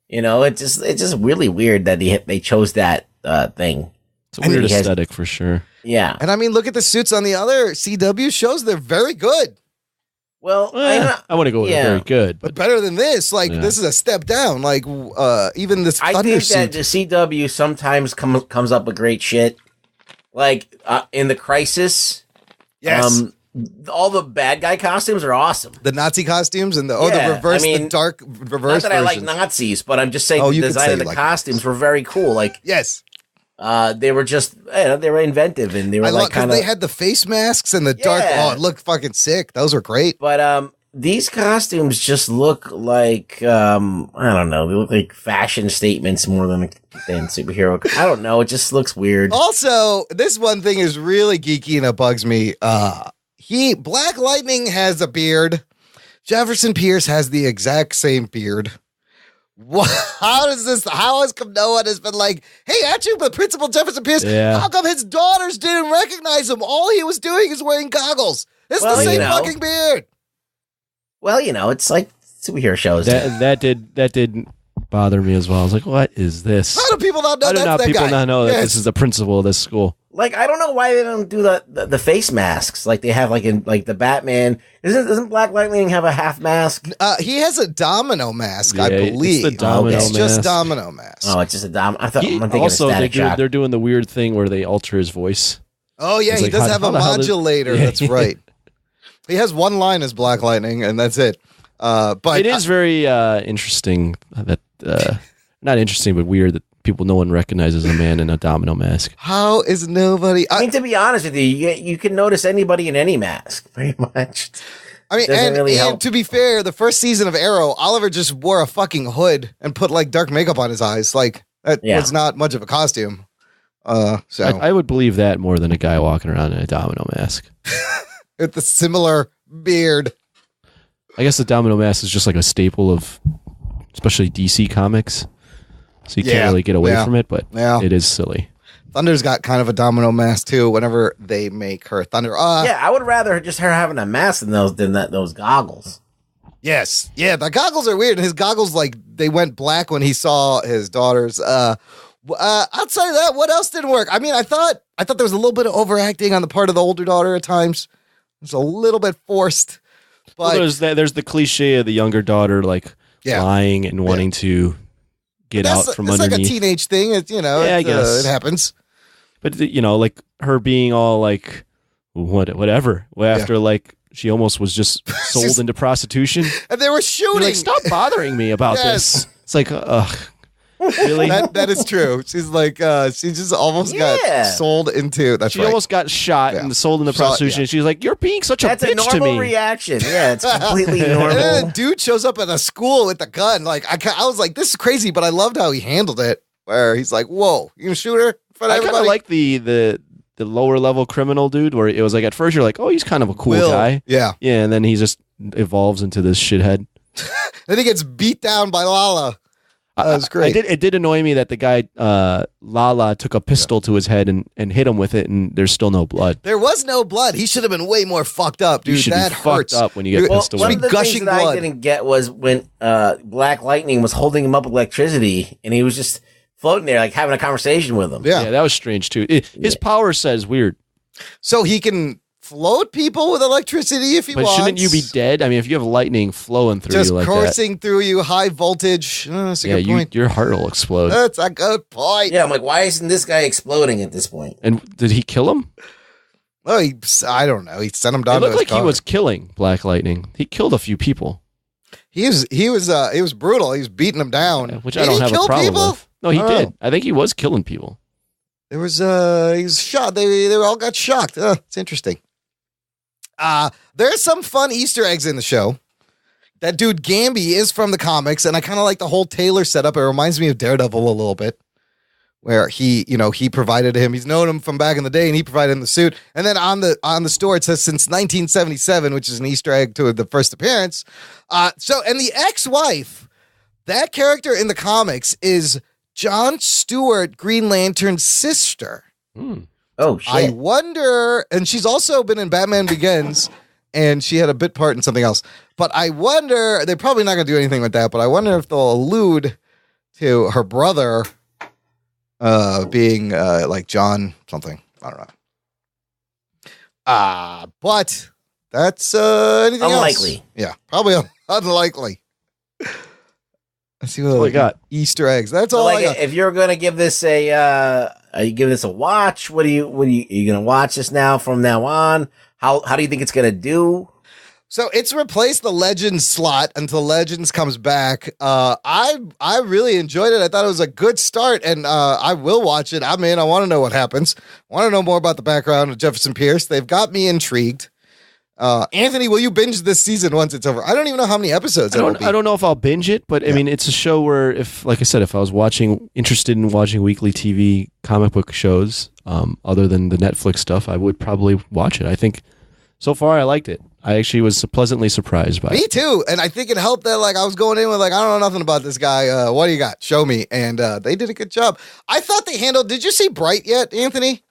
Speaker 4: It's just really weird that they chose that thing.
Speaker 3: It's a weird aesthetic for sure.
Speaker 4: Yeah.
Speaker 1: And I mean, look at the suits on the other CW shows. They're very good.
Speaker 4: Well,
Speaker 3: I want to go with very good,
Speaker 1: but better than this. This is a step down. Like even this.
Speaker 4: I think that the CW sometimes comes up with great shit. Like in the Crisis,
Speaker 1: yes,
Speaker 4: all the bad guy costumes are awesome.
Speaker 1: The Nazi costumes and the reverse, the dark reverse.
Speaker 4: Not that
Speaker 1: versions.
Speaker 4: I like Nazis, but I'm just saying the design of the costumes were very cool. Like
Speaker 1: yes.
Speaker 4: They were just, they were inventive and they were like kind of.
Speaker 1: They had the face masks and the dark. Oh, it looked fucking sick. Those were great.
Speaker 4: But these costumes just look like I don't know. They look like fashion statements more than superhero. I don't know. It just looks weird.
Speaker 1: Also, this one thing is really geeky and it bugs me. Black Lightning has a beard. Jefferson Pierce has the exact same beard. How has come no one has been like, hey, aren't you the Principal Jefferson Pierce?
Speaker 3: Yeah.
Speaker 1: How come his daughters didn't recognize him? All he was doing is wearing goggles. It's the same fucking beard.
Speaker 4: Well, it's like superhero shows.
Speaker 3: That did bother me as well. I was like, what is this?
Speaker 1: How do people not know
Speaker 3: How do
Speaker 1: that's
Speaker 3: not
Speaker 1: that
Speaker 3: people
Speaker 1: guy?
Speaker 3: not know that this is the principal of this school?
Speaker 4: Like, I don't know why they don't do the face masks like they have like in like the Batman. Doesn't Black Lightning have a half mask?
Speaker 1: He has a domino mask,
Speaker 3: Yeah,
Speaker 1: I believe.
Speaker 3: it's the domino
Speaker 1: It's just
Speaker 3: mask.
Speaker 1: domino mask.
Speaker 4: Oh, it's just a dom. I thought I'm thinking
Speaker 3: Also,
Speaker 4: of Static Shock.
Speaker 3: they're doing the weird thing where they alter his voice.
Speaker 1: Oh yeah,
Speaker 3: It's
Speaker 1: he
Speaker 3: like,
Speaker 1: does
Speaker 3: how-
Speaker 1: have
Speaker 3: how
Speaker 1: a
Speaker 3: the hell did-
Speaker 1: modulator.
Speaker 3: Yeah.
Speaker 1: That's right. He has one line as Black Lightning, and that's it. But
Speaker 3: It is very interesting that not interesting, but weird that no one recognizes a man in a domino mask.
Speaker 1: How is nobody?
Speaker 4: I mean, to be honest with you, you can notice anybody in any mask, pretty much.
Speaker 1: I mean,
Speaker 4: Doesn't really help.
Speaker 1: and to be fair, the first season of Arrow, Oliver just wore a fucking hood and put like dark makeup on his eyes. Like that was not much of a costume. So
Speaker 3: I would believe that more than a guy walking around in a domino mask.
Speaker 1: with the similar beard.
Speaker 3: I guess the domino mask is just like a staple of, especially DC comics. So you can't really get away from it, but it is silly.
Speaker 1: Thunder's got kind of a domino mask too. Whenever they make her Thunder,
Speaker 4: yeah, I would rather just her having a mask than those goggles.
Speaker 1: Yes, yeah, the goggles are weird. His goggles, like they went black when he saw his daughters. Outside of that, what else didn't work? I mean, I thought there was a little bit of overacting on the part of the older daughter at times. It was a little bit forced. But
Speaker 3: there's the cliche of the younger daughter lying and wanting to get out from
Speaker 1: it's
Speaker 3: underneath.
Speaker 1: like a teenage thing. It's,
Speaker 3: I guess
Speaker 1: it happens.
Speaker 3: But like her being all like whatever after like she almost was just sold into prostitution,
Speaker 1: and they were shooting.
Speaker 3: You're like, stop bothering me about this. It's like, ugh. Really?
Speaker 1: That is true. She's like, she just almost got sold into. That's
Speaker 3: she
Speaker 1: right.
Speaker 3: almost got shot and sold into prostitution. She's like, you're being such a bitch to me.
Speaker 4: That's a normal reaction. Yeah, it's completely normal.
Speaker 1: And then a dude shows up at a school with a gun. Like I was like, this is crazy, but I loved how he handled it. Where he's like, whoa, you gonna shoot her in front of
Speaker 3: I kind
Speaker 1: everybody?
Speaker 3: of like the lower level criminal dude, where it was like at first you're like, oh, he's kind of a cool guy.
Speaker 1: Yeah,
Speaker 3: and then he just evolves into this shithead.
Speaker 1: Then he gets beat down by Lala. That was great.
Speaker 3: It did annoy me that the guy Lala took a pistol to his head and hit him with it, and there's still no blood.
Speaker 1: There was no blood. He should have been way more fucked up, dude.
Speaker 3: You should
Speaker 1: that
Speaker 3: be
Speaker 1: hurts.
Speaker 3: fucked up when you get pissed away.
Speaker 4: One of the things that I didn't get was when Black Lightning was holding him up with electricity, and he was just floating there, like having a conversation with him.
Speaker 3: Yeah, that was strange too. His power set is weird.
Speaker 1: So he can float people with electricity if he wants.
Speaker 3: But shouldn't you be dead? I mean, if you have lightning flowing through
Speaker 1: just
Speaker 3: you like
Speaker 1: coursing through you, high voltage. That's a good point.
Speaker 3: Your heart will explode.
Speaker 1: That's a good point.
Speaker 4: Yeah, I'm like, why isn't this guy exploding at this point?
Speaker 3: And did he kill him?
Speaker 1: Oh, I don't know. He sent him down.
Speaker 3: It looked
Speaker 1: to his
Speaker 3: like
Speaker 1: car.
Speaker 3: he was killing Black Lightning. He killed a few people.
Speaker 1: He was brutal. He was beating them down.
Speaker 3: Which
Speaker 1: Did
Speaker 3: I don't
Speaker 1: he
Speaker 3: have
Speaker 1: kill
Speaker 3: a problem
Speaker 1: people?
Speaker 3: with. No, he
Speaker 1: I don't
Speaker 3: did.
Speaker 1: know.
Speaker 3: I think he was killing people.
Speaker 1: There was he was shot. They all got shocked. It's interesting. There's some fun Easter eggs in the show. That dude Gamby is from the comics, and I kind of like the whole Taylor setup. It reminds me of Daredevil a little bit, where he provided him. He's known him from back in the day, and he provided him the suit. And then on the store it says since 1977, which is an Easter egg to the first appearance. And the ex-wife, that character in the comics is John Stewart, Green Lantern's sister.
Speaker 4: Oh, shit.
Speaker 1: I wonder, and she's also been in Batman Begins, and she had a bit part in something else. But I wonder, they're probably not going to do anything with that, but I wonder if they'll allude to her brother being like John something. I don't know. But that's anything
Speaker 4: unlikely.
Speaker 1: else? Yeah, probably unlikely. Let's see what
Speaker 3: we got.
Speaker 1: Easter eggs. That's
Speaker 4: So
Speaker 1: all
Speaker 4: like,
Speaker 1: I got.
Speaker 4: if you're gonna give this are you giving this a watch? Are you gonna watch this from now on? How do you think it's gonna do?
Speaker 1: So it's replaced the Legends slot until Legends comes back. I really enjoyed it. I thought it was a good start, and I will watch it. I'm in. I want to know what happens. I want to know more about the background of Jefferson Pierce. They've got me intrigued. Anthony, will you binge this season once it's over? I don't even know how many episodes.
Speaker 3: I don't know if I'll binge it, but I mean, it's a show where, if I was interested in watching weekly TV comic book shows, other than the Netflix stuff, I would probably watch it. I think so far I liked it. I actually was pleasantly surprised by it.
Speaker 1: Me too, and I think it helped that I was going in with I don't know nothing about this guy. What do you got? Show me, and they did a good job. I thought they handled. Did you see Bright yet, Anthony?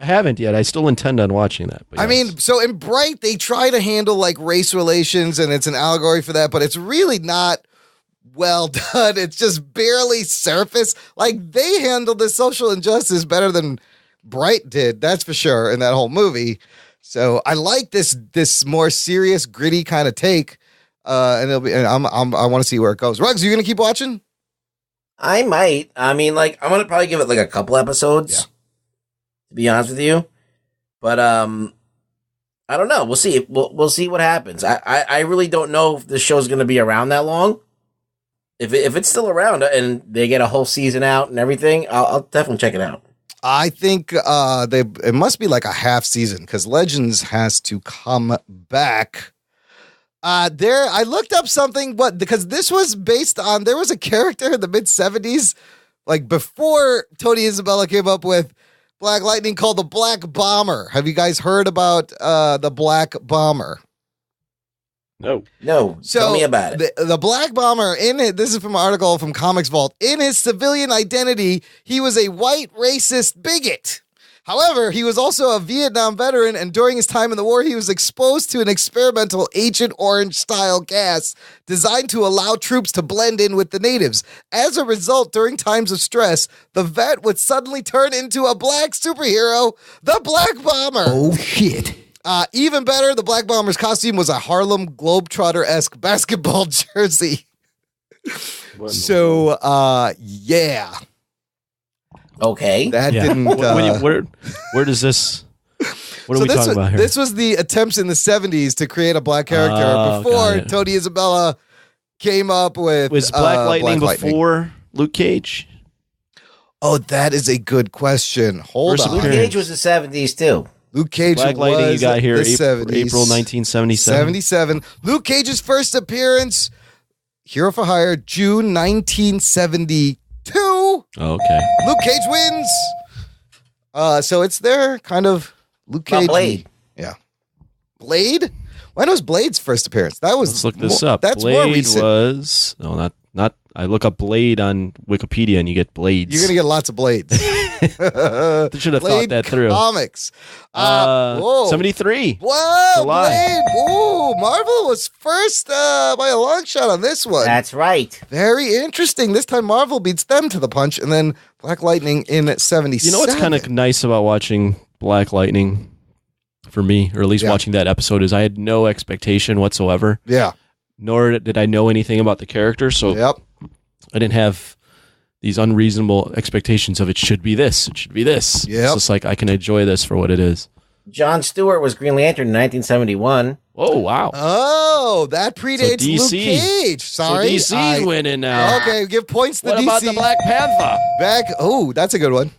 Speaker 3: I haven't yet. I still intend on watching that. But yes.
Speaker 1: I mean, so in Bright, they try to handle race relations, and it's an allegory for that, but it's really not well done. It's just barely surface. They handled this social injustice better than Bright did. That's for sure in that whole movie. So I like this more serious, gritty kind of take, and it'll be. And I want to see where it goes. Ruggs, you gonna keep watching?
Speaker 4: I might. I mean, I'm gonna probably give it a couple episodes.
Speaker 1: Yeah.
Speaker 4: To be honest with you, but I don't know. We'll see. We'll see what happens. I really don't know if the show's gonna be around that long. If it's still around and they get a whole season out and everything, I'll definitely check it out.
Speaker 1: I think it must be a half season because Legends has to come back. I looked up something, because this was based on, there was a character in the mid-70s, before Tony Isabella came up with Black Lightning, called the Black Bomber. Have you guys heard about the Black Bomber?
Speaker 4: No. So, tell me about it.
Speaker 1: The Black Bomber, this is from an article from Comics Vault. In his civilian identity, he was a white racist bigot. However, he was also a Vietnam veteran, and during his time in the war, he was exposed to an experimental Agent Orange-style gas designed to allow troops to blend in with the natives. As a result, during times of stress, the vet would suddenly turn into a black superhero, the Black Bomber.
Speaker 6: Oh, shit.
Speaker 1: Even better, the Black Bomber's costume was a Harlem Globetrotter-esque basketball jersey. So, yeah.
Speaker 4: Okay.
Speaker 1: That didn't...
Speaker 3: where does this... What are we talking about here?
Speaker 1: This was the attempts in the 70s to create a black character before Tony Isabella came up with...
Speaker 3: Was Black Lightning before Luke Cage?
Speaker 1: Oh, that is a good question. Hold on.
Speaker 4: Luke Cage was the 70s, too.
Speaker 1: Luke Cage
Speaker 3: Black Lightning, you got here April 1977.
Speaker 1: 77. Luke Cage's first appearance, Hero for Hire, June 1972.
Speaker 3: Okay.
Speaker 1: Luke Cage wins. So it's their kind of Luke Cage.
Speaker 4: Blade.
Speaker 1: Yeah. Blade? When was Blade's first appearance? That was.
Speaker 3: Let's look this up.
Speaker 1: That's
Speaker 3: Blade
Speaker 1: more recent.
Speaker 3: was not. I look up Blade on Wikipedia and you get Blades.
Speaker 1: You're gonna get lots of Blades.
Speaker 3: Should have thought that through.
Speaker 1: Comics.
Speaker 3: 73.
Speaker 1: Whoa,
Speaker 3: July.
Speaker 1: Blade. Ooh, Marvel was first by a long shot on this one.
Speaker 4: That's right.
Speaker 1: Very interesting. This time Marvel beats them to the punch, and then Black Lightning in 77.
Speaker 3: You know what's kind of nice about watching Black Lightning, for me, or at least watching that episode, is I had no expectation whatsoever.
Speaker 1: Yeah.
Speaker 3: Nor did I know anything about the character, so I didn't have these unreasonable expectations of it should be this, it should be this.
Speaker 1: Yep.
Speaker 3: It's just I can enjoy this for what it is.
Speaker 4: John Stewart was Green Lantern in 1971.
Speaker 3: Oh, wow.
Speaker 1: Oh, that predates Luke Cage. Sorry.
Speaker 3: So DC's winning now.
Speaker 1: Okay, give points to
Speaker 3: what
Speaker 1: DC.
Speaker 3: What about the Black Panther?
Speaker 1: Oh, that's a good one.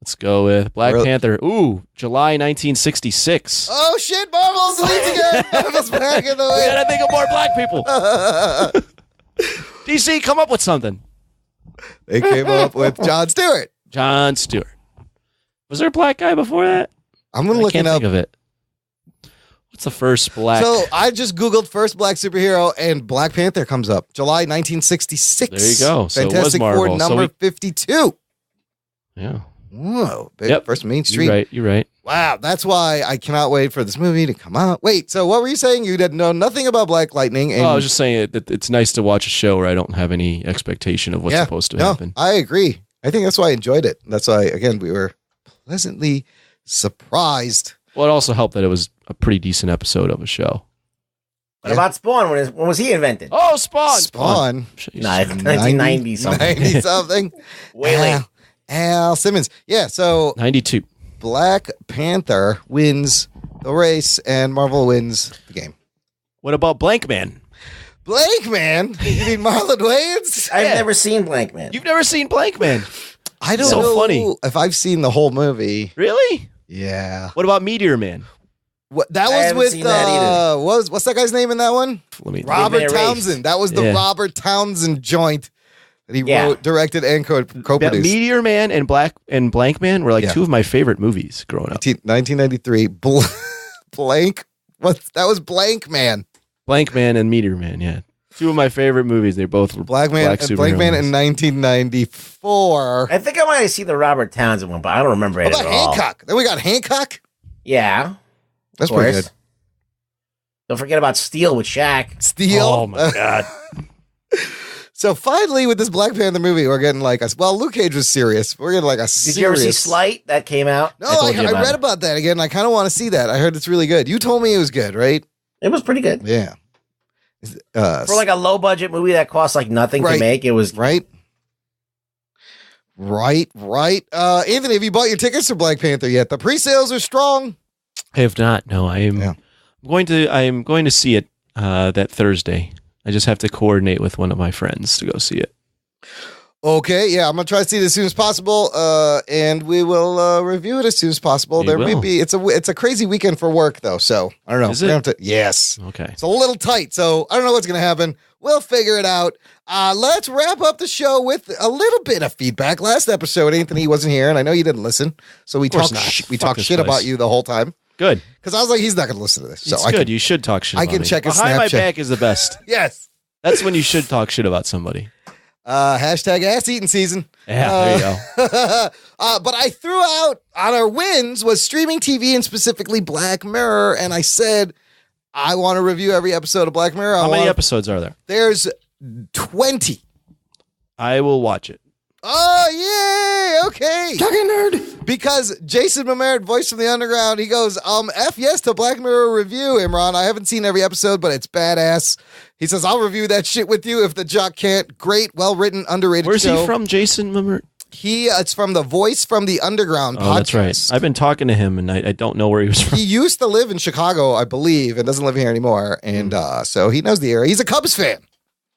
Speaker 3: Let's go with Black Panther. Ooh, July 1966.
Speaker 1: Oh, shit, Marvel's leads again. Marvel's back in the way.
Speaker 3: We gotta think of more black people. DC, come up with something.
Speaker 1: They came up with John Stewart.
Speaker 3: John Stewart. Was there a black guy before that?
Speaker 1: I'm going to look it up.
Speaker 3: Think of it. What's the first black?
Speaker 1: So I just Googled first black superhero and Black Panther comes up. July 1966.
Speaker 3: There you go. So
Speaker 1: Fantastic
Speaker 3: it was Marvel.
Speaker 1: Four number 52.
Speaker 3: Yeah.
Speaker 1: Whoa. Big first mainstream.
Speaker 3: You're right.
Speaker 1: Wow. That's why I cannot wait for this movie to come out. Wait, so what were you saying? You didn't know nothing about Black Lightning. And
Speaker 3: I was just saying that it's nice to watch a show where I don't have any expectation of what's supposed to happen.
Speaker 1: I agree. I think that's why I enjoyed it. That's why, again, we were pleasantly surprised.
Speaker 3: Well, it also helped that it was a pretty decent episode of a show.
Speaker 4: What about Spawn? When was he invented?
Speaker 3: Oh, Spawn!
Speaker 1: Spawn.
Speaker 4: 1990 something.
Speaker 1: 90 something.
Speaker 4: Way late.
Speaker 1: Al Simmons. Yeah, so
Speaker 3: 92.
Speaker 1: Black Panther wins the race, and Marvel wins the game.
Speaker 3: What about Blank Man?
Speaker 1: Blank Man? You mean Marlon Wayans?
Speaker 4: I've never seen Blank Man.
Speaker 3: You've never seen Blank Man?
Speaker 1: I don't know if I've seen the whole movie.
Speaker 3: Really?
Speaker 1: Yeah.
Speaker 3: What about Meteor Man?
Speaker 1: What that was with what's that guy's name in that one? Robert Townsend. That was the Robert Townsend joint that he wrote, directed, and co-produced.
Speaker 3: Meteor Man and Blank Man were like two of my favorite movies growing up.
Speaker 1: 1993. Blank. That was Blank Man.
Speaker 3: Blank Man and Meteor Man. Yeah, two of my favorite movies. They both were
Speaker 1: Black Man and Blank Man in 1994.
Speaker 4: I think I might have seen the Robert Townsend one, but I don't remember it at all.
Speaker 1: Hancock? Then we got Hancock.
Speaker 4: Yeah.
Speaker 1: That's pretty good.
Speaker 4: Don't forget about Steel with Shaq.
Speaker 1: Steel?
Speaker 3: Oh, my God.
Speaker 1: So finally, with this Black Panther movie, we're getting like Luke Cage was serious. We're getting like a serious...
Speaker 4: Did you ever see Slight? That came out?
Speaker 1: No, I read about that again. I kind of want to see that. I heard it's really good. You told me it was good, right?
Speaker 4: It was pretty good.
Speaker 1: Yeah.
Speaker 4: For like a low-budget movie that cost like nothing to make, it was...
Speaker 1: Right. Anthony, have you bought your tickets for Black Panther yet? The pre-sales are strong.
Speaker 3: I have not. No, I am going to see it that Thursday. I just have to coordinate with one of my friends to go see it.
Speaker 1: Okay, yeah, I'm gonna try to see it as soon as possible, and we will review it as soon as possible. It's a crazy weekend for work though, so I don't know.
Speaker 3: Is it?
Speaker 1: Yes.
Speaker 3: Okay.
Speaker 1: It's a little tight, so I don't know what's gonna happen. We'll figure it out. Let's wrap up the show with a little bit of feedback. Last episode, Anthony wasn't here, and I know you didn't listen, so we talked shit about you the whole time.
Speaker 3: Good.
Speaker 1: Because I was like, he's not going to listen to this. So
Speaker 3: it's good. You should talk shit about
Speaker 1: me.
Speaker 3: check
Speaker 1: his
Speaker 3: Behind
Speaker 1: Snapchat.
Speaker 3: my back is the best.
Speaker 1: Yes.
Speaker 3: That's when you should talk shit about somebody.
Speaker 1: Hashtag ass eating season.
Speaker 3: Yeah, there you go.
Speaker 1: But I threw out on our wins was streaming TV and specifically Black Mirror. And I said, I want to review every episode of Black Mirror.
Speaker 3: How many episodes are there?
Speaker 1: There's 20.
Speaker 3: I will watch it.
Speaker 1: Oh, yay. Okay.
Speaker 9: Talking nerd.
Speaker 1: Because Jason Mamerd, voice from the underground, he goes, F yes to Black Mirror review, Imran. I haven't seen every episode, but it's badass. He says, I'll review that shit with you if the Jock can't. Great, well-written, underrated
Speaker 3: Where's
Speaker 1: show.
Speaker 3: he from, Jason Mamerd?
Speaker 1: It's from the Voice from the Underground podcast.
Speaker 3: That's right. I've been talking to him, and I don't know where he was from.
Speaker 1: He used to live in Chicago, I believe, and doesn't live here anymore. And so he knows the area. He's a Cubs fan.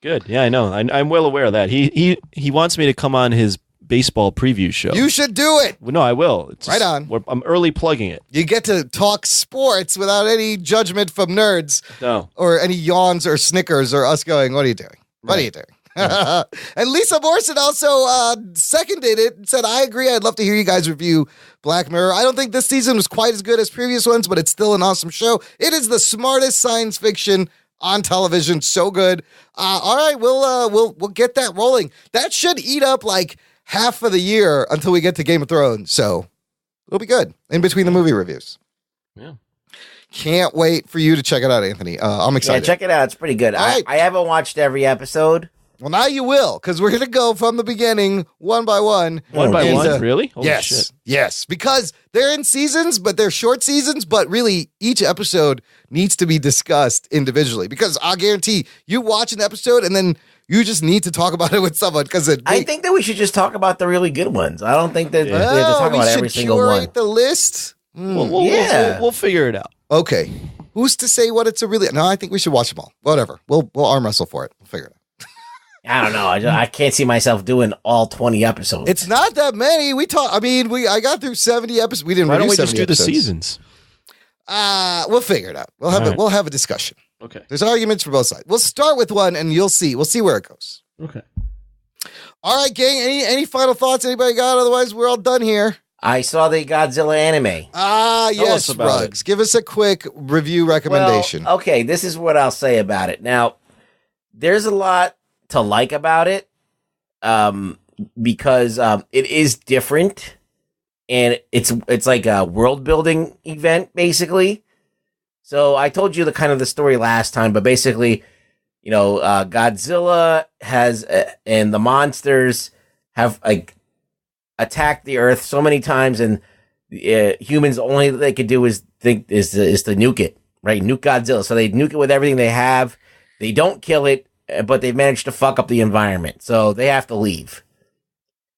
Speaker 3: Good. Yeah, I know. I'm well aware of that. He wants me to come on his baseball preview show.
Speaker 1: You should do it.
Speaker 3: Well, no, I will.
Speaker 1: Right on.
Speaker 3: I'm early plugging it.
Speaker 1: You get to talk sports without any judgment from nerds.
Speaker 3: No.
Speaker 1: Or any yawns or snickers or us going, what are you doing? What are you doing? And Lisa Morrison also seconded it and said, I agree. I'd love to hear you guys review Black Mirror. I don't think this season was quite as good as previous ones, but it's still an awesome show. It is the smartest science fiction on television. So good. All right, we'll get that rolling. That should eat up like half of the year until we get to Game of Thrones. So it'll be good in between the movie reviews.
Speaker 3: Yeah.
Speaker 1: Can't wait for you to check it out, Anthony. I'm excited.
Speaker 4: Yeah, check it out. It's pretty good. I haven't watched every episode.
Speaker 1: Well, now you will, because we're going to go from the beginning, one by one.
Speaker 3: One by one? Really? Holy
Speaker 1: yes.
Speaker 3: Shit.
Speaker 1: Yes. Because they're in seasons, but they're short seasons. But really, each episode needs to be discussed individually. Because I'll guarantee you watch an episode and then you just need to talk about it with someone.
Speaker 4: I think that we should just talk about the really good ones. I don't think that we have to talk about every single one.
Speaker 1: The list.
Speaker 3: We'll figure it out.
Speaker 1: Okay. Who's to say what it's a really? No, I think we should watch them all. Whatever. We'll arm wrestle for it. We'll figure it out.
Speaker 4: I don't know. I can't see myself doing all 20 episodes.
Speaker 1: It's not that many. I got through 70 episodes. We didn't.
Speaker 3: Why don't we just do
Speaker 1: episodes.
Speaker 3: the seasons?
Speaker 1: We'll figure it out. We'll have a discussion.
Speaker 3: Okay.
Speaker 1: There's arguments for both sides. We'll start with one, and you'll see. We'll see where it goes.
Speaker 3: Okay.
Speaker 1: All right, gang. Any final thoughts? Anybody got? Otherwise, we're all done here.
Speaker 4: I saw the Godzilla anime.
Speaker 1: Yes, Ruggs. Give us a quick review recommendation.
Speaker 4: Well, okay, this is what I'll say about it. Now, there's a lot to like about it, because it is different, and it's like a world building event basically. So I told you the story last time, but basically, Godzilla has and the monsters have attacked the Earth so many times, and humans only they could do is to nuke it, right? Nuke Godzilla. So they nuke it with everything they have. They don't kill it, but they've managed to fuck up the environment, so they have to leave.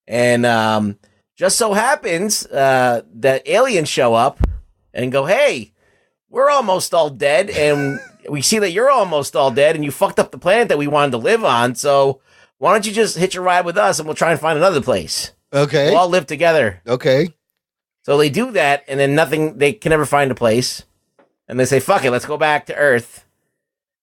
Speaker 4: And just so happens that aliens show up and go, "Hey, we're almost all dead, and we see that you're almost all dead, and you fucked up the planet that we wanted to live on, so why don't you just hitch a ride with us, and we'll try and find another place.
Speaker 1: Okay.
Speaker 4: We'll all live together.
Speaker 1: Okay.
Speaker 4: So they do that, and then they can never find a place, and they say, fuck it, let's go back to Earth.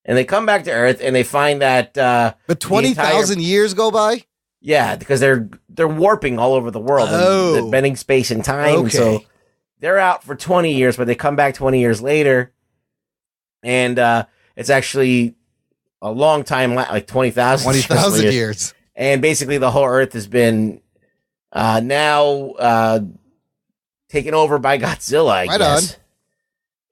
Speaker 4: And they come back to Earth, and they find that...
Speaker 1: But 20,000 years go by?
Speaker 4: Yeah, because they're warping all over the world, and bending space and time,
Speaker 1: Okay.
Speaker 4: so... They're out for 20 years, but they come back 20 years later, and it's actually a long time, like 20,000
Speaker 1: years.
Speaker 4: And basically, the whole Earth has been now taken over by Godzilla, I guess.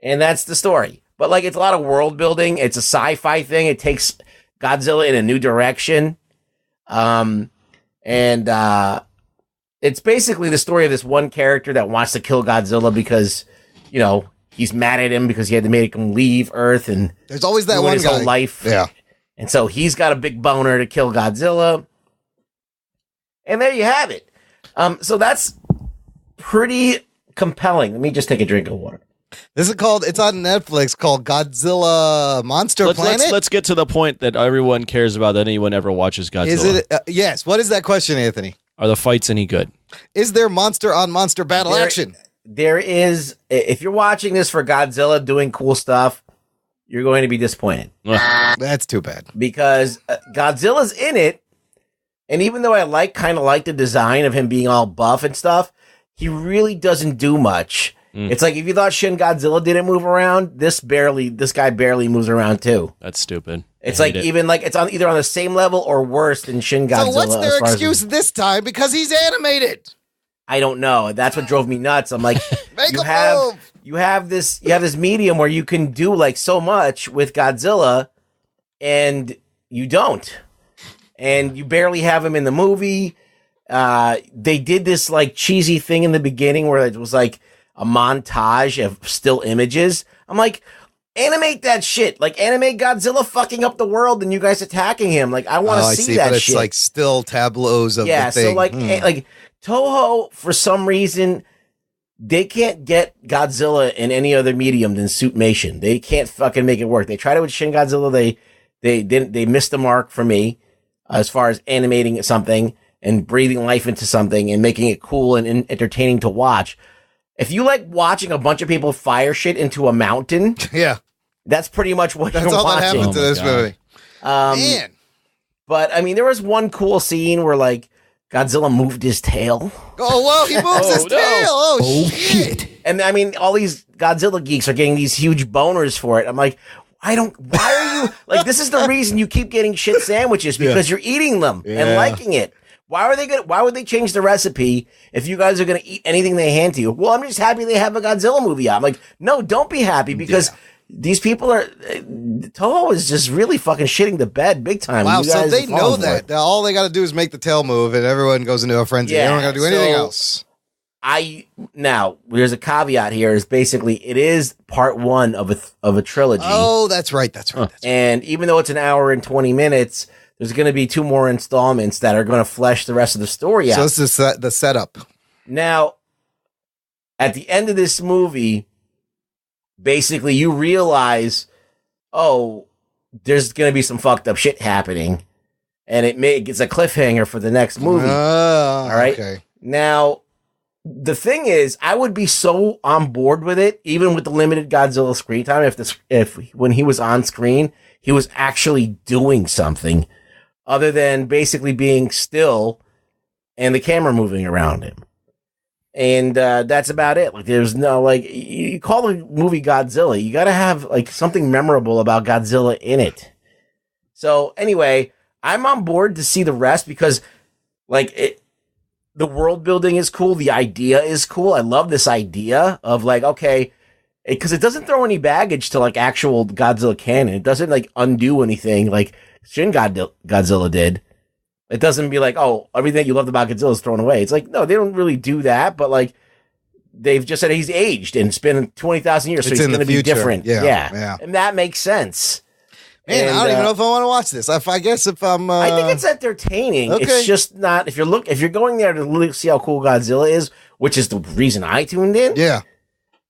Speaker 4: And that's the story. But like, it's a lot of world building. It's a sci-fi thing. It takes Godzilla in a new direction, it's basically the story of this one character that wants to kill Godzilla because, you know, he's mad at him because he had to make him leave Earth, and
Speaker 1: there's always that one
Speaker 4: his
Speaker 1: guy.
Speaker 4: whole life.
Speaker 1: Yeah.
Speaker 4: And so he's got a big boner to kill Godzilla. And there you have it. So that's pretty compelling. Let me just take a drink of water.
Speaker 1: This is it's on Netflix, called Godzilla Monster Planet.
Speaker 3: Let's get to the point that everyone cares about, that anyone ever watches Godzilla.
Speaker 1: Is it? Yes. What is that question, Anthony?
Speaker 3: Are the fights any good?
Speaker 1: Is there monster on monster battle action?
Speaker 4: There is. If you're watching this for Godzilla doing cool stuff, you're going to be disappointed.
Speaker 1: That's too bad.
Speaker 4: Because Godzilla's in it, and even though I kind of like the design of him being all buff and stuff, he really doesn't do much. It's like if you thought Shin Godzilla didn't move around, this guy barely moves around too.
Speaker 3: That's stupid.
Speaker 4: It's like even like it's on either on the same level or worse than Shin Godzilla.
Speaker 1: So what's their excuse this time? Because he's animated.
Speaker 4: I don't know. That's what drove me nuts. I'm like, you have this medium where you can do like so much with Godzilla, and you don't, and you barely have him in the movie. They did this like cheesy thing in the beginning where it was like a montage of still images. I'm like, animate that shit. Like, animate Godzilla fucking up the world and you guys attacking him. Like, I want to see that
Speaker 1: but
Speaker 4: shit.
Speaker 1: It's like still tableaus of the thing.
Speaker 4: So like Toho, for some reason, they can't get Godzilla in any other medium than Suitmation. They can't fucking make it work. They tried it with Shin Godzilla. They missed the mark for me as far as animating something and breathing life into something and making it cool and entertaining to watch. If you like watching a bunch of people fire shit into a mountain,
Speaker 1: yeah,
Speaker 4: that's pretty much what
Speaker 1: that's
Speaker 4: you're
Speaker 1: all
Speaker 4: watching.
Speaker 1: that happened to this movie.
Speaker 4: Man. But I mean, there was one cool scene where like Godzilla moved his tail.
Speaker 1: Oh, whoa, he moves his tail. Oh, shit.
Speaker 4: And I mean, all these Godzilla geeks are getting these huge boners for it. I'm like, why are you like, this is the reason you keep getting shit sandwiches, because you're eating them and liking it. Why would they change the recipe if you guys are going to eat anything they hand to you? Well, I'm just happy they have a Godzilla movie out. I'm like, no, don't be happy, because these people are, Toho is just really fucking shitting the bed big time.
Speaker 1: Wow,
Speaker 4: You
Speaker 1: so
Speaker 4: guys
Speaker 1: they
Speaker 4: are
Speaker 1: know
Speaker 4: falling for
Speaker 1: that.
Speaker 4: it.
Speaker 1: All they got to do is make the tail move and everyone goes into a frenzy. They don't got to do anything else.
Speaker 4: Now, there's a caveat here, is basically it is part one of a trilogy.
Speaker 1: Oh, that's right.
Speaker 4: And even though it's an hour and 20 minutes, there's going to be 2 more installments that are going to flesh the rest of the story out.
Speaker 1: So this is the setup.
Speaker 4: Now, at the end of this movie, basically you realize, oh, there's going to be some fucked up shit happening, and it gets a cliffhanger for the next movie. All right.
Speaker 1: Okay.
Speaker 4: Now, the thing is, I would be so on board with it, even with the limited Godzilla screen time, if when he was on screen, he was actually doing something other than basically being still and the camera moving around him. And that's about it. Like, there's no, like, you call the movie Godzilla, you got to have like something memorable about Godzilla in it. So anyway, I'm on board to see the rest, because like the world building is cool. The idea is cool. I love this idea of like, okay, because it doesn't throw any baggage to like actual Godzilla canon. It doesn't like undo anything like Shin Godzilla did. It doesn't be like, oh, everything you loved about Godzilla is thrown away. It's like, no, they don't really do that, but like they've just said he's aged and it's been 20,000 years, so he's going to be different. Yeah. And that makes sense.
Speaker 1: Man, I don't even know if I want to watch this. I guess if I'm...
Speaker 4: I think it's entertaining.
Speaker 1: Okay.
Speaker 4: It's just not... If you're going there to see how cool Godzilla is, which is the reason I tuned in.
Speaker 1: Yeah.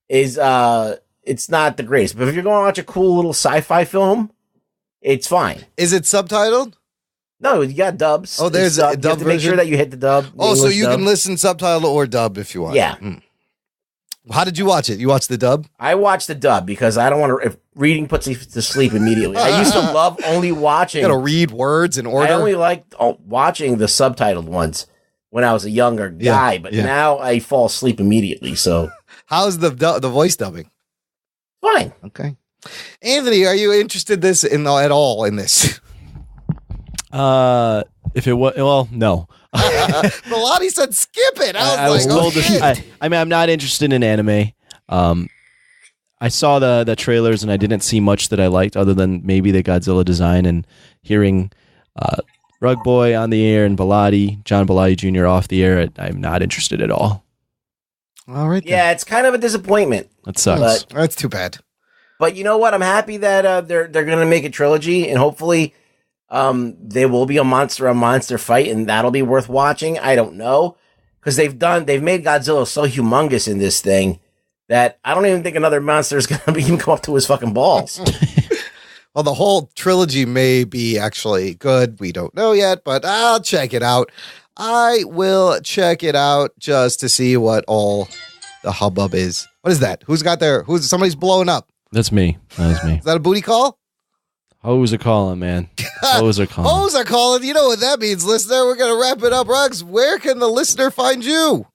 Speaker 4: Is it's not the greatest. But if you're going to watch a cool little sci-fi film, it's fine.
Speaker 1: Is it subtitled?
Speaker 4: No, you got dubs.
Speaker 1: Oh, there's a dub
Speaker 4: you have to make
Speaker 1: version?
Speaker 4: sure that you hit the dub.
Speaker 1: Oh, so you
Speaker 4: dub.
Speaker 1: can listen subtitle or dub if you want.
Speaker 4: Yeah.
Speaker 1: How did you watch it? You watched the dub?
Speaker 4: I watched the dub because I don't want to. If reading puts you to sleep immediately. I used to love only watching.
Speaker 1: You got to read words in order.
Speaker 4: I only liked watching the subtitled ones when I was a younger guy, but now I fall asleep immediately. So,
Speaker 1: how's the voice dubbing?
Speaker 4: Fine.
Speaker 1: Okay. Anthony, are you interested at all in this?
Speaker 3: If it was, no.
Speaker 1: Melody said skip it.
Speaker 3: I was told I mean, I'm not interested in anime. I saw the trailers and I didn't see much that I liked other than maybe the Godzilla design and hearing Rugboy on the air and John Bellotti Jr. off the air. I'm not interested at all.
Speaker 1: All right.
Speaker 4: Yeah, it's kind of a disappointment.
Speaker 3: That sucks.
Speaker 1: That's too bad.
Speaker 4: But you know what? I'm happy that they're going to make a trilogy and hopefully there will be a monster fight, and that'll be worth watching. I don't know, because they've made Godzilla so humongous in this thing that I don't even think another monster is gonna even come up to his fucking balls.
Speaker 1: Well, the whole trilogy may be actually good. We don't know yet, but I'll check it out. I will check it out just to see what all the hubbub is. What is that? Somebody's blowing up?
Speaker 3: That's me. That was me.
Speaker 1: Is that a booty call?
Speaker 3: Hoes are calling, man. Hoes are calling.
Speaker 1: Hoes are calling. You know what that means, listener. We're going to wrap it up. Rugs, where can the listener find you?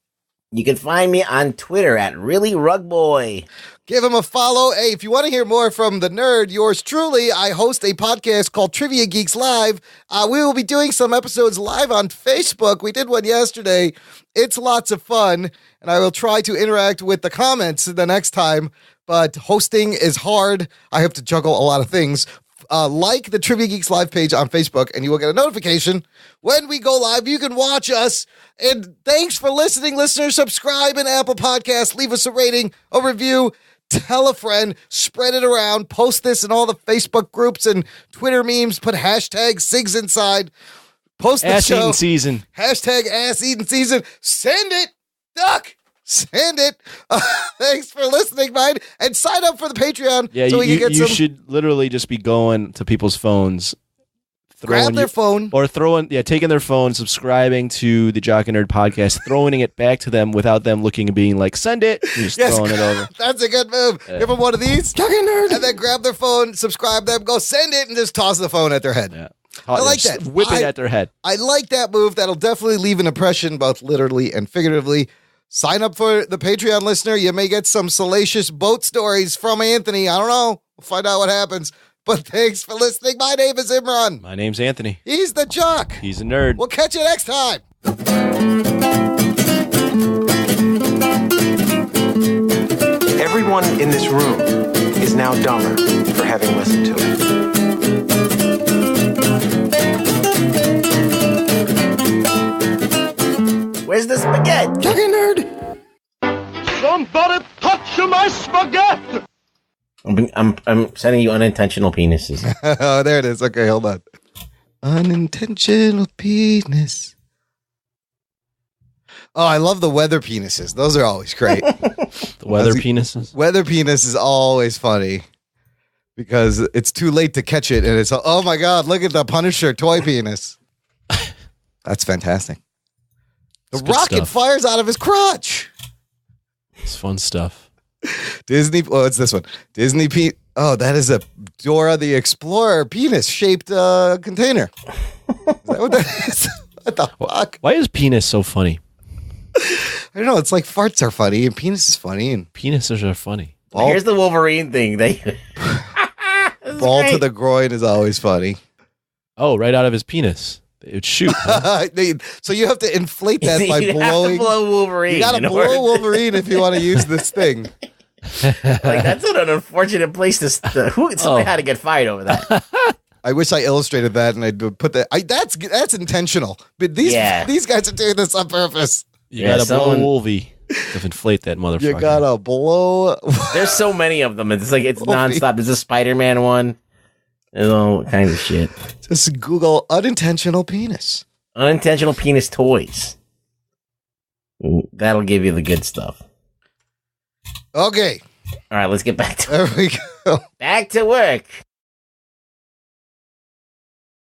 Speaker 4: You can find me on Twitter at ReallyRugboy.
Speaker 1: Give him a follow. Hey, if you want to hear more from the nerd, yours truly, I host a podcast called Trivia Geeks Live. We will be doing some episodes live on Facebook. We did one yesterday. It's lots of fun, and I will try to interact with the comments the next time, but hosting is hard. I have to juggle a lot of things. Like the Trivia Geeks Live page on Facebook, and you will get a notification when we go live. You can watch us. And thanks for listening, listeners. Subscribe in Apple Podcasts. Leave us a rating, a review. Tell a friend. Spread it around. Post this in all the Facebook groups and Twitter memes. Put hashtag SIGS inside. Post the
Speaker 3: ass
Speaker 1: show.
Speaker 3: eating season.
Speaker 1: Hashtag ass eating season. Send it. Duck. Send it. Thanks for listening, Mike. And sign up for the Patreon.
Speaker 3: Yeah,
Speaker 1: so we can get
Speaker 3: you should literally just be going to people's phones.
Speaker 1: Grab their phone.
Speaker 3: Or taking their phone, subscribing to the Jock and Nerd podcast, throwing it back to them without them looking and being like, send it. And just throwing it over.
Speaker 1: That's a good move. Give them one of these. Jock and Nerd. And then grab their phone, subscribe them, go send it, and just toss the phone at their head.
Speaker 3: Yeah.
Speaker 1: I like that.
Speaker 3: Whip it at their head.
Speaker 1: I like that move. That'll definitely leave an impression, both literally and figuratively. Sign up for the Patreon, listener. You may get some salacious boat stories from Anthony. I don't know. We'll find out what happens. But thanks for listening. My name is Imran.
Speaker 3: My name's Anthony.
Speaker 1: He's the Jock.
Speaker 3: He's a nerd.
Speaker 1: We'll catch you next time.
Speaker 13: Everyone in this room is now dumber for having listened to it.
Speaker 4: Where's the spaghetti?
Speaker 1: Jock and Nerd.
Speaker 5: Somebody touch my spaghetti!
Speaker 4: I'm sending you unintentional penises.
Speaker 1: Oh, there it is. Okay, hold on. Unintentional penis. Oh, I love the weather penises. Those are always great.
Speaker 3: The weather penises?
Speaker 1: Weather penis is always funny because it's too late to catch it. And it's, oh my God, look at the Punisher toy penis. That's fantastic. The rocket fires out of his crotch.
Speaker 3: It's fun stuff.
Speaker 1: Disney. Oh, it's this one. Disney. Oh, that is a Dora the Explorer penis-shaped container. Is that what that is? What the fuck?
Speaker 3: Why is penis so funny?
Speaker 1: I don't know. It's like farts are funny and penis is funny and
Speaker 3: penises are funny.
Speaker 4: Here's the Wolverine thing.
Speaker 1: Ball to the groin is always funny.
Speaker 3: Oh, right out of his penis. It would shoot. Huh?
Speaker 1: So you have to inflate that by
Speaker 4: you
Speaker 1: blowing.
Speaker 4: Have to blow Wolverine.
Speaker 1: You got to blow Wolverine if you want to use this thing.
Speaker 4: Like that's an unfortunate place to. Somebody had to get fired over that.
Speaker 1: I wish I illustrated that and I'd put that. That's intentional. But these guys are doing this on purpose.
Speaker 3: You gotta blow Wolvie to inflate that motherfucker.
Speaker 1: You gotta blow.
Speaker 4: There's so many of them. It's like it's nonstop. There's a SpiderMan one. There's all kinds of shit.
Speaker 1: Just Google unintentional penis.
Speaker 4: Unintentional penis toys. That'll give you the good stuff.
Speaker 1: Okay.
Speaker 4: All right, let's get back to
Speaker 1: There we go.
Speaker 4: back to work.